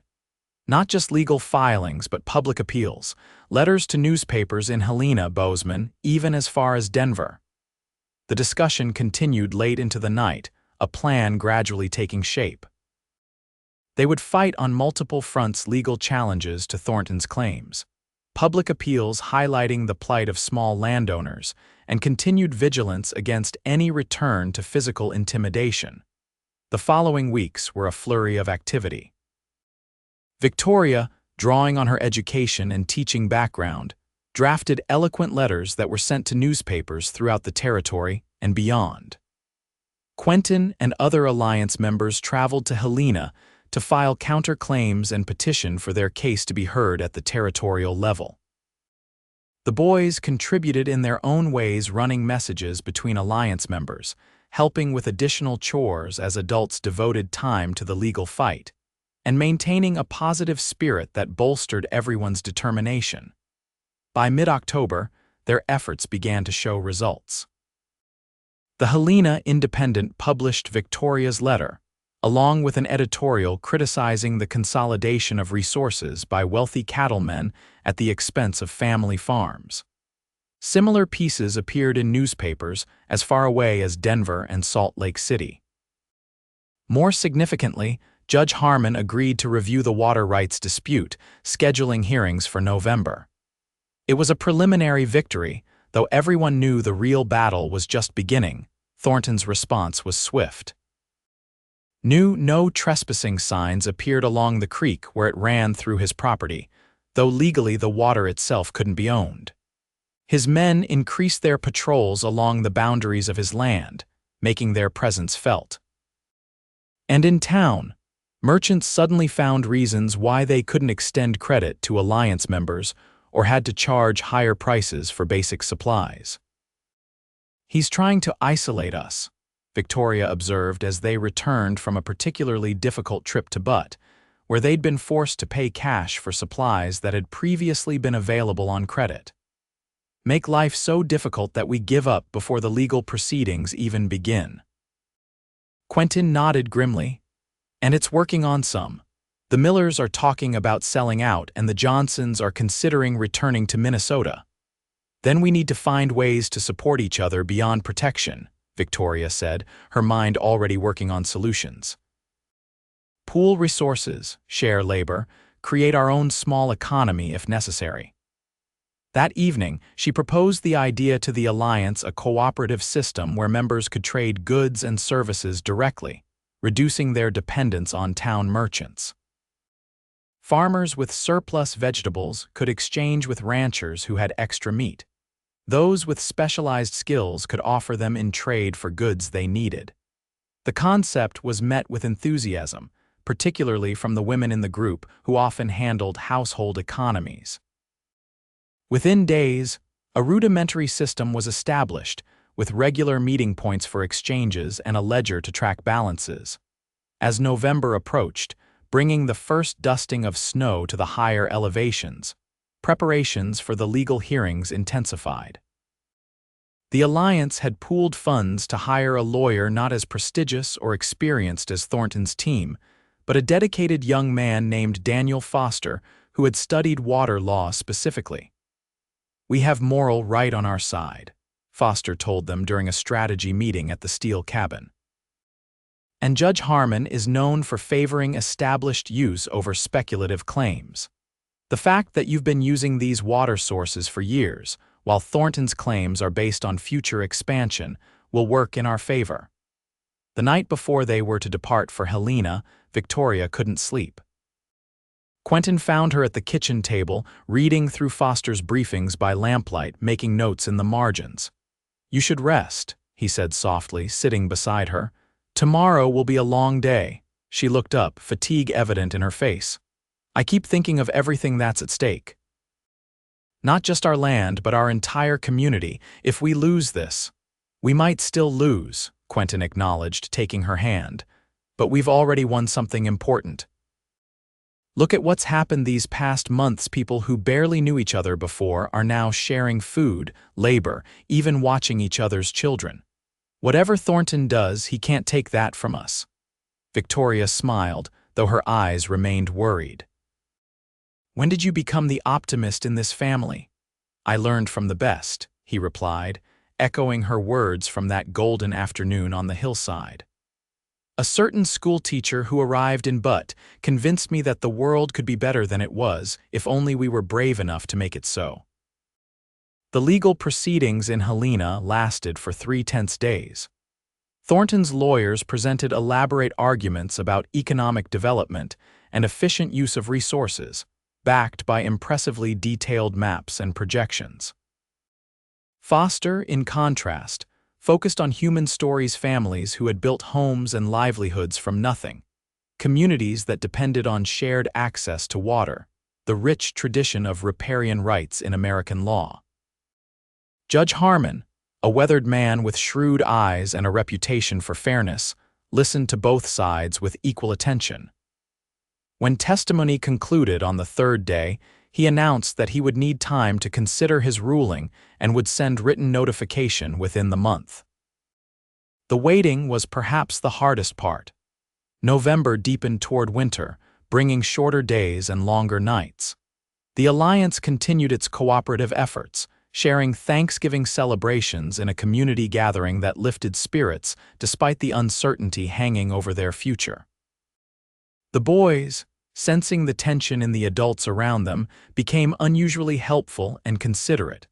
"Not just legal filings, but public appeals, letters to newspapers in Helena, Bozeman, even as far as Denver." The discussion continued late into the night, a plan gradually taking shape. They would fight on multiple fronts legal challenges to Thornton's claims, public appeals highlighting the plight of small landowners, and continued vigilance against any return to physical intimidation. The following weeks were a flurry of activity. Victoria, drawing on her education and teaching background, drafted eloquent letters that were sent to newspapers throughout the territory and beyond. Quentin and other alliance members traveled to Helena to file counterclaims and petition for their case to be heard at the territorial level. The boys contributed in their own ways, running messages between alliance members, helping with additional chores as adults devoted time to the legal fight, and maintaining a positive spirit that bolstered everyone's determination. By mid-October, their efforts began to show results. The Helena Independent published Victoria's letter, along with an editorial criticizing the consolidation of resources by wealthy cattlemen at the expense of family farms. Similar pieces appeared in newspapers as far away as Denver and Salt Lake City. More significantly, Judge Harmon agreed to review the water rights dispute, scheduling hearings for November. It was a preliminary victory, though everyone knew the real battle was just beginning. Thornton's response was swift. New no trespassing signs appeared along the creek where it ran through his property, though legally the water itself couldn't be owned. His men increased their patrols along the boundaries of his land, making their presence felt. And in town, merchants suddenly found reasons why they couldn't extend credit to alliance members or had to charge higher prices for basic supplies. "He's trying to isolate us," Victoria observed as they returned from a particularly difficult trip to Butte, where they'd been forced to pay cash for supplies that had previously been available on credit. "Make life so difficult that we give up before the legal proceedings even begin." Quentin nodded grimly. "And it's working on some. The Millers are talking about selling out and the Johnsons are considering returning to Minnesota. Then we need to find ways to support each other beyond protection," Victoria said, her mind already working on solutions. "Pool resources, share labor, create our own small economy if necessary." That evening, she proposed the idea to the Alliance, a cooperative system where members could trade goods and services directly, reducing their dependence on town merchants. Farmers with surplus vegetables could exchange with ranchers who had extra meat. Those with specialized skills could offer them in trade for goods they needed. The concept was met with enthusiasm, particularly from the women in the group who often handled household economies. Within days, a rudimentary system was established, with regular meeting points for exchanges and a ledger to track balances. As November approached, bringing the first dusting of snow to the higher elevations, preparations for the legal hearings intensified. The Alliance had pooled funds to hire a lawyer not as prestigious or experienced as Thornton's team, but a dedicated young man named Daniel Foster who had studied water law specifically. "We have moral right on our side," Foster told them during a strategy meeting at the Steele cabin. "And Judge Harmon is known for favoring established use over speculative claims. The fact that you've been using these water sources for years, while Thornton's claims are based on future expansion, will work in our favor." The night before they were to depart for Helena, Victoria couldn't sleep. Quentin found her at the kitchen table, reading through Foster's briefings by lamplight, making notes in the margins. "You should rest," he said softly, sitting beside her. "Tomorrow will be a long day." She looked up, fatigue evident in her face. "I keep thinking of everything that's at stake. Not just our land, but our entire community. If we lose this, we might still lose," Quentin acknowledged, taking her hand. "But we've already won something important. Look at what's happened these past months. People who barely knew each other before are now sharing food, labor, even watching each other's children. Whatever Thornton does, he can't take that from us." Victoria smiled, though her eyes remained worried. "When did you become the optimist in this family?" "I learned from the best," he replied, echoing her words from that golden afternoon on the hillside. "A certain schoolteacher who arrived in Butte convinced me that the world could be better than it was if only we were brave enough to make it so." The legal proceedings in Helena lasted for 3 tense days. Thornton's lawyers presented elaborate arguments about economic development and efficient use of resources, backed by impressively detailed maps and projections. Foster, in contrast, focused on human stories, families who had built homes and livelihoods from nothing, communities that depended on shared access to water, the rich tradition of riparian rights in American law. Judge Harmon, a weathered man with shrewd eyes and a reputation for fairness, listened to both sides with equal attention. When testimony concluded on the 3rd day, he announced that he would need time to consider his ruling and would send written notification within the month. The waiting was perhaps the hardest part. November deepened toward winter, bringing shorter days and longer nights. The Alliance continued its cooperative efforts, sharing Thanksgiving celebrations in a community gathering that lifted spirits despite the uncertainty hanging over their future. The boys, sensing the tension in the adults around them, became unusually helpful and considerate.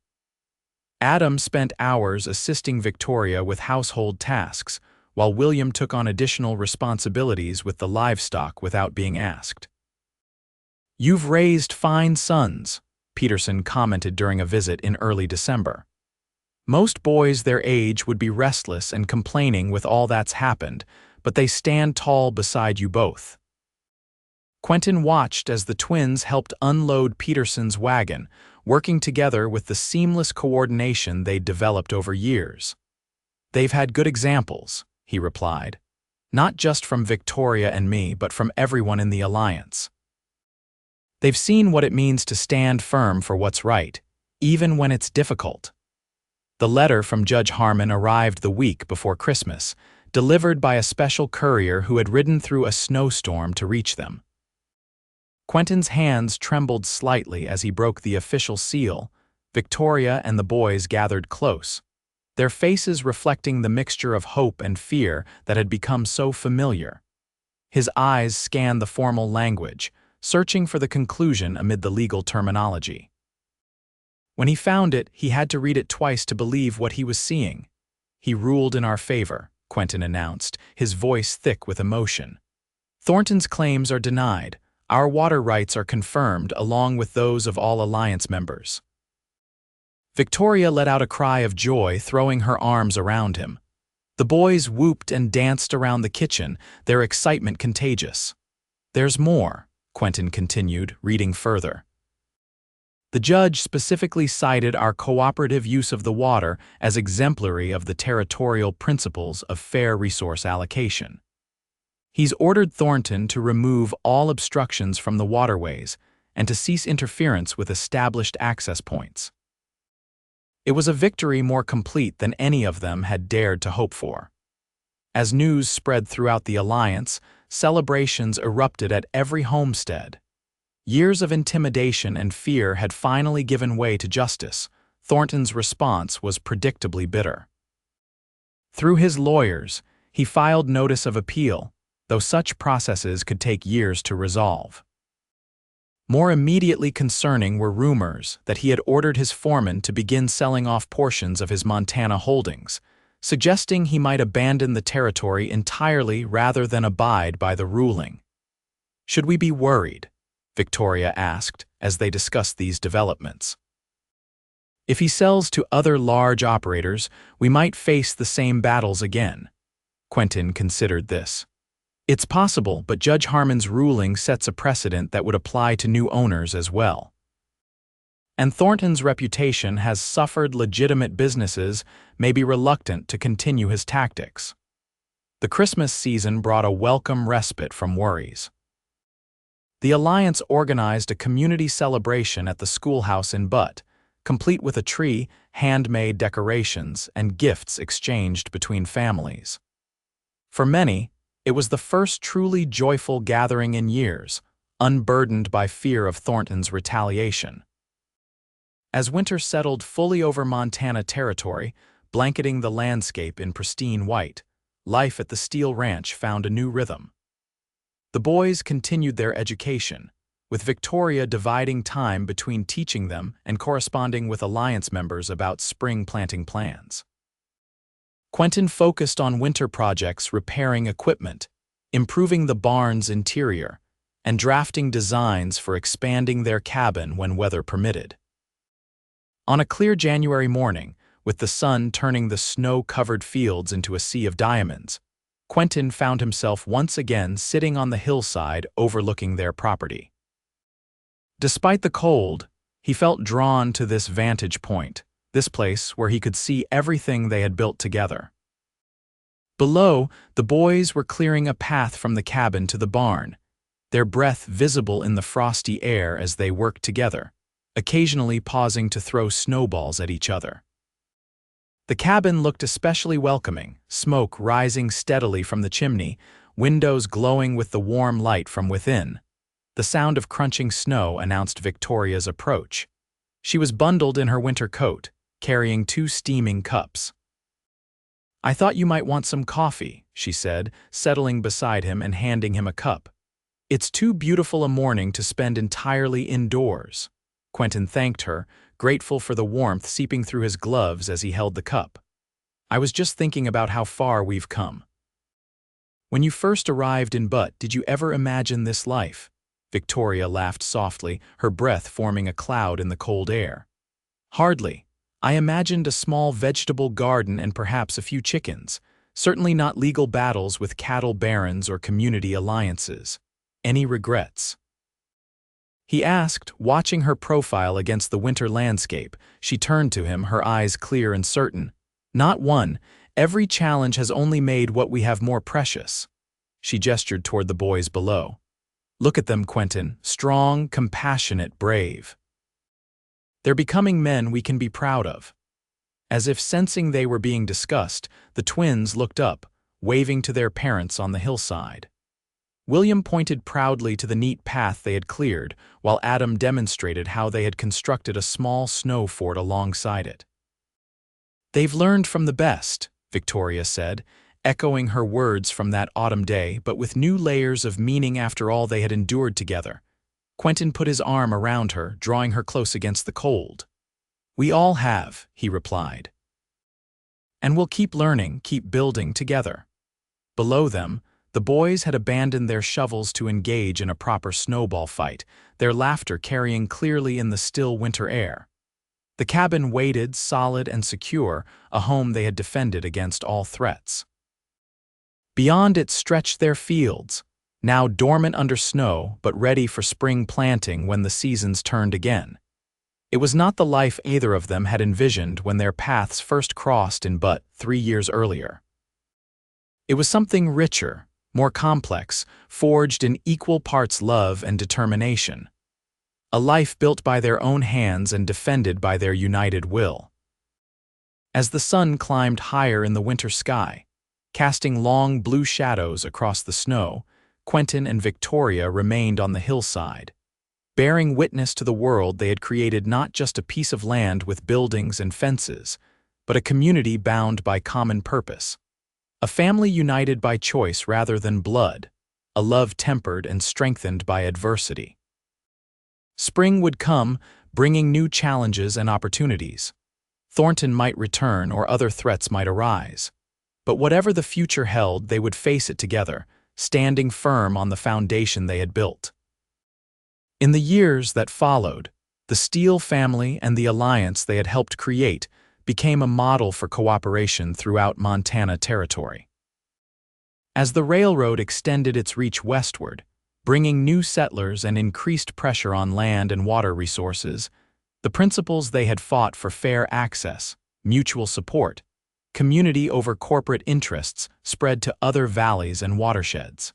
Adam spent hours assisting Victoria with household tasks, while William took on additional responsibilities with the livestock without being asked. "You've raised fine sons," Peterson commented during a visit in early December. "Most boys their age would be restless and complaining with all that's happened, but they stand tall beside you both." Quentin watched as the twins helped unload Peterson's wagon, working together with the seamless coordination they'd developed over years. "They've had good examples," he replied. "Not just from Victoria and me, but from everyone in the Alliance. They've seen what it means to stand firm for what's right, even when it's difficult." The letter from Judge Harmon arrived the week before Christmas, delivered by a special courier who had ridden through a snowstorm to reach them. Quentin's hands trembled slightly as he broke the official seal. Victoria and the boys gathered close, their faces reflecting the mixture of hope and fear that had become so familiar. His eyes scanned the formal language, searching for the conclusion amid the legal terminology. When he found it, he had to read it twice to believe what he was seeing. "He ruled in our favor," Quentin announced, his voice thick with emotion. "Thornton's claims are denied. Our water rights are confirmed along with those of all Alliance members." Victoria let out a cry of joy, throwing her arms around him. The boys whooped and danced around the kitchen, their excitement contagious. "There's more," Quentin continued, reading further. "The judge specifically cited our cooperative use of the water as exemplary of the territorial principles of fair resource allocation. He's ordered Thornton to remove all obstructions from the waterways and to cease interference with established access points." It was a victory more complete than any of them had dared to hope for. As news spread throughout the Alliance, celebrations erupted at every homestead. Years of intimidation and fear had finally given way to justice. Thornton's response was predictably bitter. Through his lawyers, he filed notice of appeal, though such processes could take years to resolve. More immediately concerning were rumors that he had ordered his foreman to begin selling off portions of his Montana holdings, suggesting he might abandon the territory entirely rather than abide by the ruling. "Should we be worried?" Victoria asked as they discussed these developments. "If he sells to other large operators, we might face the same battles again." Quentin considered this. "It's possible, but Judge Harmon's ruling sets a precedent that would apply to new owners as well. And Thornton's reputation has suffered. Legitimate businesses may be reluctant to continue his tactics." The Christmas season brought a welcome respite from worries. The Alliance organized a community celebration at the schoolhouse in Butte, complete with a tree, handmade decorations, and gifts exchanged between families. For many, it was the first truly joyful gathering in years, unburdened by fear of Thornton's retaliation. As winter settled fully over Montana territory, blanketing the landscape in pristine white, life at the Steele Ranch found a new rhythm. The boys continued their education, with Victoria dividing time between teaching them and corresponding with Alliance members about spring planting plans. Quentin focused on winter projects, repairing equipment, improving the barn's interior, and drafting designs for expanding their cabin when weather permitted. On a clear January morning, with the sun turning the snow-covered fields into a sea of diamonds, Quentin found himself once again sitting on the hillside overlooking their property. Despite the cold, he felt drawn to this vantage point, this place where he could see everything they had built together. Below, the boys were clearing a path from the cabin to the barn, their breath visible in the frosty air as they worked together, occasionally pausing to throw snowballs at each other. The cabin looked especially welcoming, smoke rising steadily from the chimney, windows glowing with the warm light from within. The sound of crunching snow announced Victoria's approach. She was bundled in her winter coat, carrying 2 steaming cups. "I thought you might want some coffee," she said, settling beside him and handing him a cup. "It's too beautiful a morning to spend entirely indoors." Quentin thanked her, grateful for the warmth seeping through his gloves as he held the cup. "I was just thinking about how far we've come." "When you first arrived in Butte, did you ever imagine this life?" Victoria laughed softly, her breath forming a cloud in the cold air. "Hardly. I imagined a small vegetable garden and perhaps a few chickens, certainly not legal battles with cattle barons or community alliances. Any regrets?" He asked, watching her profile against the winter landscape. She turned to him, her eyes clear and certain. "Not one. Every challenge has only made what we have more precious." She gestured toward the boys below. "Look at them, Quentin. Strong, compassionate, brave. They're becoming men we can be proud of." As if sensing they were being discussed, the twins looked up, waving to their parents on the hillside. William pointed proudly to the neat path they had cleared, while Adam demonstrated how they had constructed a small snow fort alongside it. "They've learned from the best," Victoria said, echoing her words from that autumn day, but with new layers of meaning after all they had endured together. Quentin put his arm around her, drawing her close against the cold. "We all have," he replied. "And we'll keep learning, keep building together." Below them, the boys had abandoned their shovels to engage in a proper snowball fight, their laughter carrying clearly in the still winter air. The cabin waited, solid and secure, a home they had defended against all threats. Beyond it stretched their fields, now dormant under snow but ready for spring planting when the seasons turned again. It was not the life either of them had envisioned when their paths first crossed in Butte 3 years earlier. It was something richer, more complex, forged in equal parts love and determination. A life built by their own hands and defended by their united will. As the sun climbed higher in the winter sky, casting long blue shadows across the snow, Quentin and Victoria remained on the hillside, bearing witness to the world they had created, not just a piece of land with buildings and fences, but a community bound by common purpose. A family united by choice rather than blood, a love tempered and strengthened by adversity. Spring would come, bringing new challenges and opportunities. Thornton might return or other threats might arise. But whatever the future held, they would face it together, standing firm on the foundation they had built. In the years that followed, the Steele family and the alliance they had helped create became a model for cooperation throughout Montana Territory. As the railroad extended its reach westward, bringing new settlers and increased pressure on land and water resources, the principles they had fought for fair access, mutual support, community over corporate interests spread to other valleys and watersheds.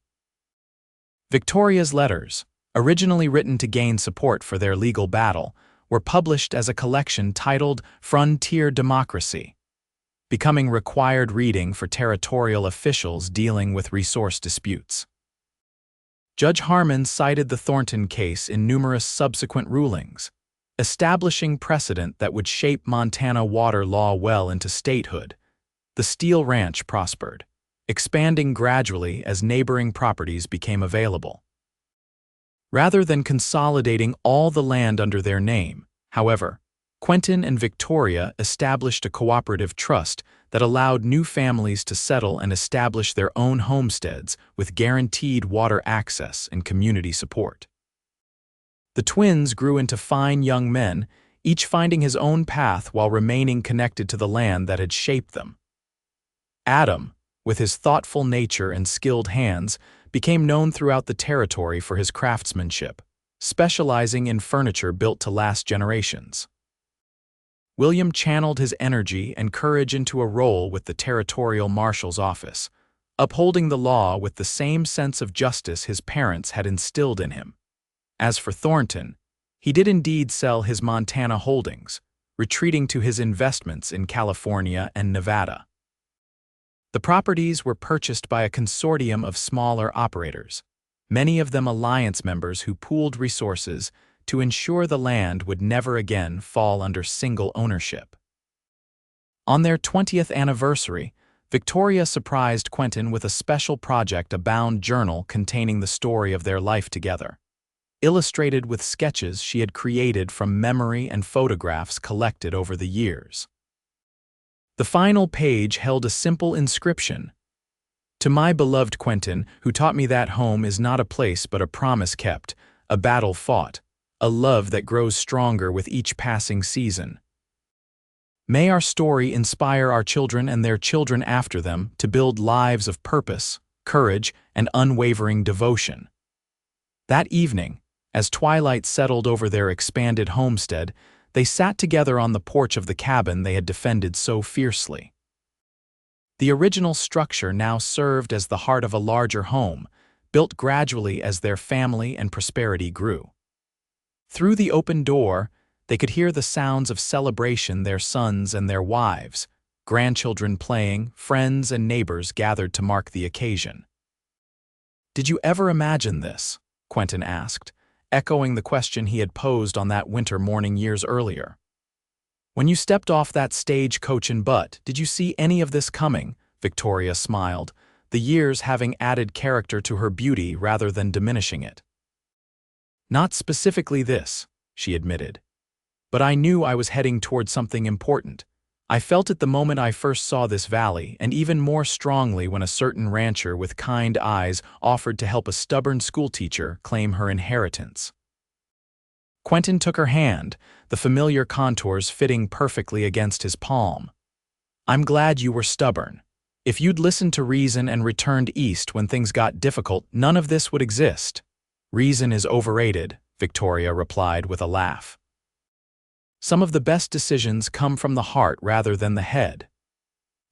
Victoria's letters, originally written to gain support for their legal battle, were published as a collection titled Frontier Democracy, becoming required reading for territorial officials dealing with resource disputes. Judge Harmon cited the Thornton case in numerous subsequent rulings, establishing precedent that would shape Montana water law well into statehood. The Steele Ranch prospered, expanding gradually as neighboring properties became available. Rather than consolidating all the land under their name, however, Quentin and Victoria established a cooperative trust that allowed new families to settle and establish their own homesteads with guaranteed water access and community support. The twins grew into fine young men, each finding his own path while remaining connected to the land that had shaped them. Adam, with his thoughtful nature and skilled hands, became known throughout the territory for his craftsmanship, specializing in furniture built to last generations. William channeled his energy and courage into a role with the territorial marshal's office, upholding the law with the same sense of justice his parents had instilled in him. As for Thornton, he did indeed sell his Montana holdings, retreating to his investments in California and Nevada. The properties were purchased by a consortium of smaller operators, many of them alliance members who pooled resources to ensure the land would never again fall under single ownership. On their 20th anniversary, Victoria surprised Quentin with a special project, a bound journal containing the story of their life together, illustrated with sketches she had created from memory and photographs collected over the years. The final page held a simple inscription: "To my beloved Quentin, who taught me that home is not a place but a promise kept, a battle fought, a love that grows stronger with each passing season. May our story inspire our children and their children after them to build lives of purpose, courage, and unwavering devotion." That evening, as twilight settled over their expanded homestead, they sat together on the porch of the cabin they had defended so fiercely. The original structure now served as the heart of a larger home, built gradually as their family and prosperity grew. Through the open door, they could hear the sounds of celebration, their sons and their wives, grandchildren playing, friends and neighbors gathered to mark the occasion. "Did you ever imagine this?" Quentin asked, echoing the question he had posed on that winter morning years earlier. "When you stepped off that stagecoach in Butte, did you see any of this coming?" Victoria smiled, the years having added character to her beauty rather than diminishing it. "Not specifically this," she admitted. "But I knew I was heading toward something important. I felt it the moment I first saw this valley, and even more strongly when a certain rancher with kind eyes offered to help a stubborn schoolteacher claim her inheritance." Quentin took her hand, the familiar contours fitting perfectly against his palm. "I'm glad you were stubborn. If you'd listened to reason and returned east when things got difficult, none of this would exist." "Reason is overrated," Victoria replied with a laugh. "Some of the best decisions come from the heart rather than the head."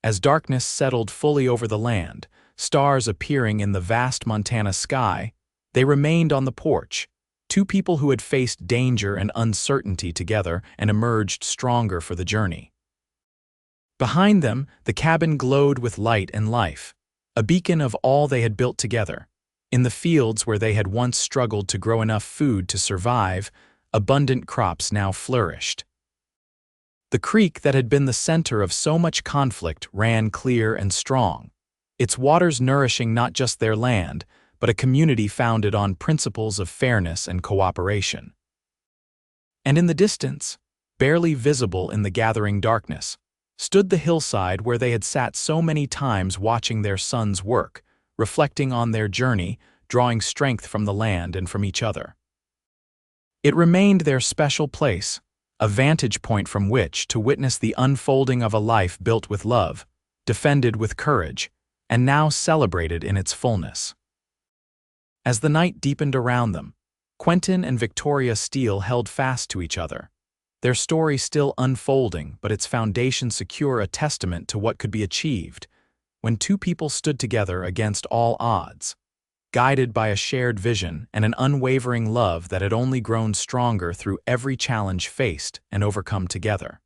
As darkness settled fully over the land, stars appearing in the vast Montana sky, they remained on the porch, two people who had faced danger and uncertainty together and emerged stronger for the journey. Behind them, the cabin glowed with light and life, a beacon of all they had built together. In the fields where they had once struggled to grow enough food to survive, abundant crops now flourished. The creek that had been the center of so much conflict ran clear and strong, its waters nourishing not just their land, but a community founded on principles of fairness and cooperation. And in the distance, barely visible in the gathering darkness, stood the hillside where they had sat so many times watching their sons work, reflecting on their journey, drawing strength from the land and from each other. It remained their special place, a vantage point from which to witness the unfolding of a life built with love, defended with courage, and now celebrated in its fullness. As the night deepened around them, Quentin and Victoria Steele held fast to each other, their story still unfolding but its foundation secure, a testament to what could be achieved when two people stood together against all odds, guided by a shared vision and an unwavering love that had only grown stronger through every challenge faced and overcome together.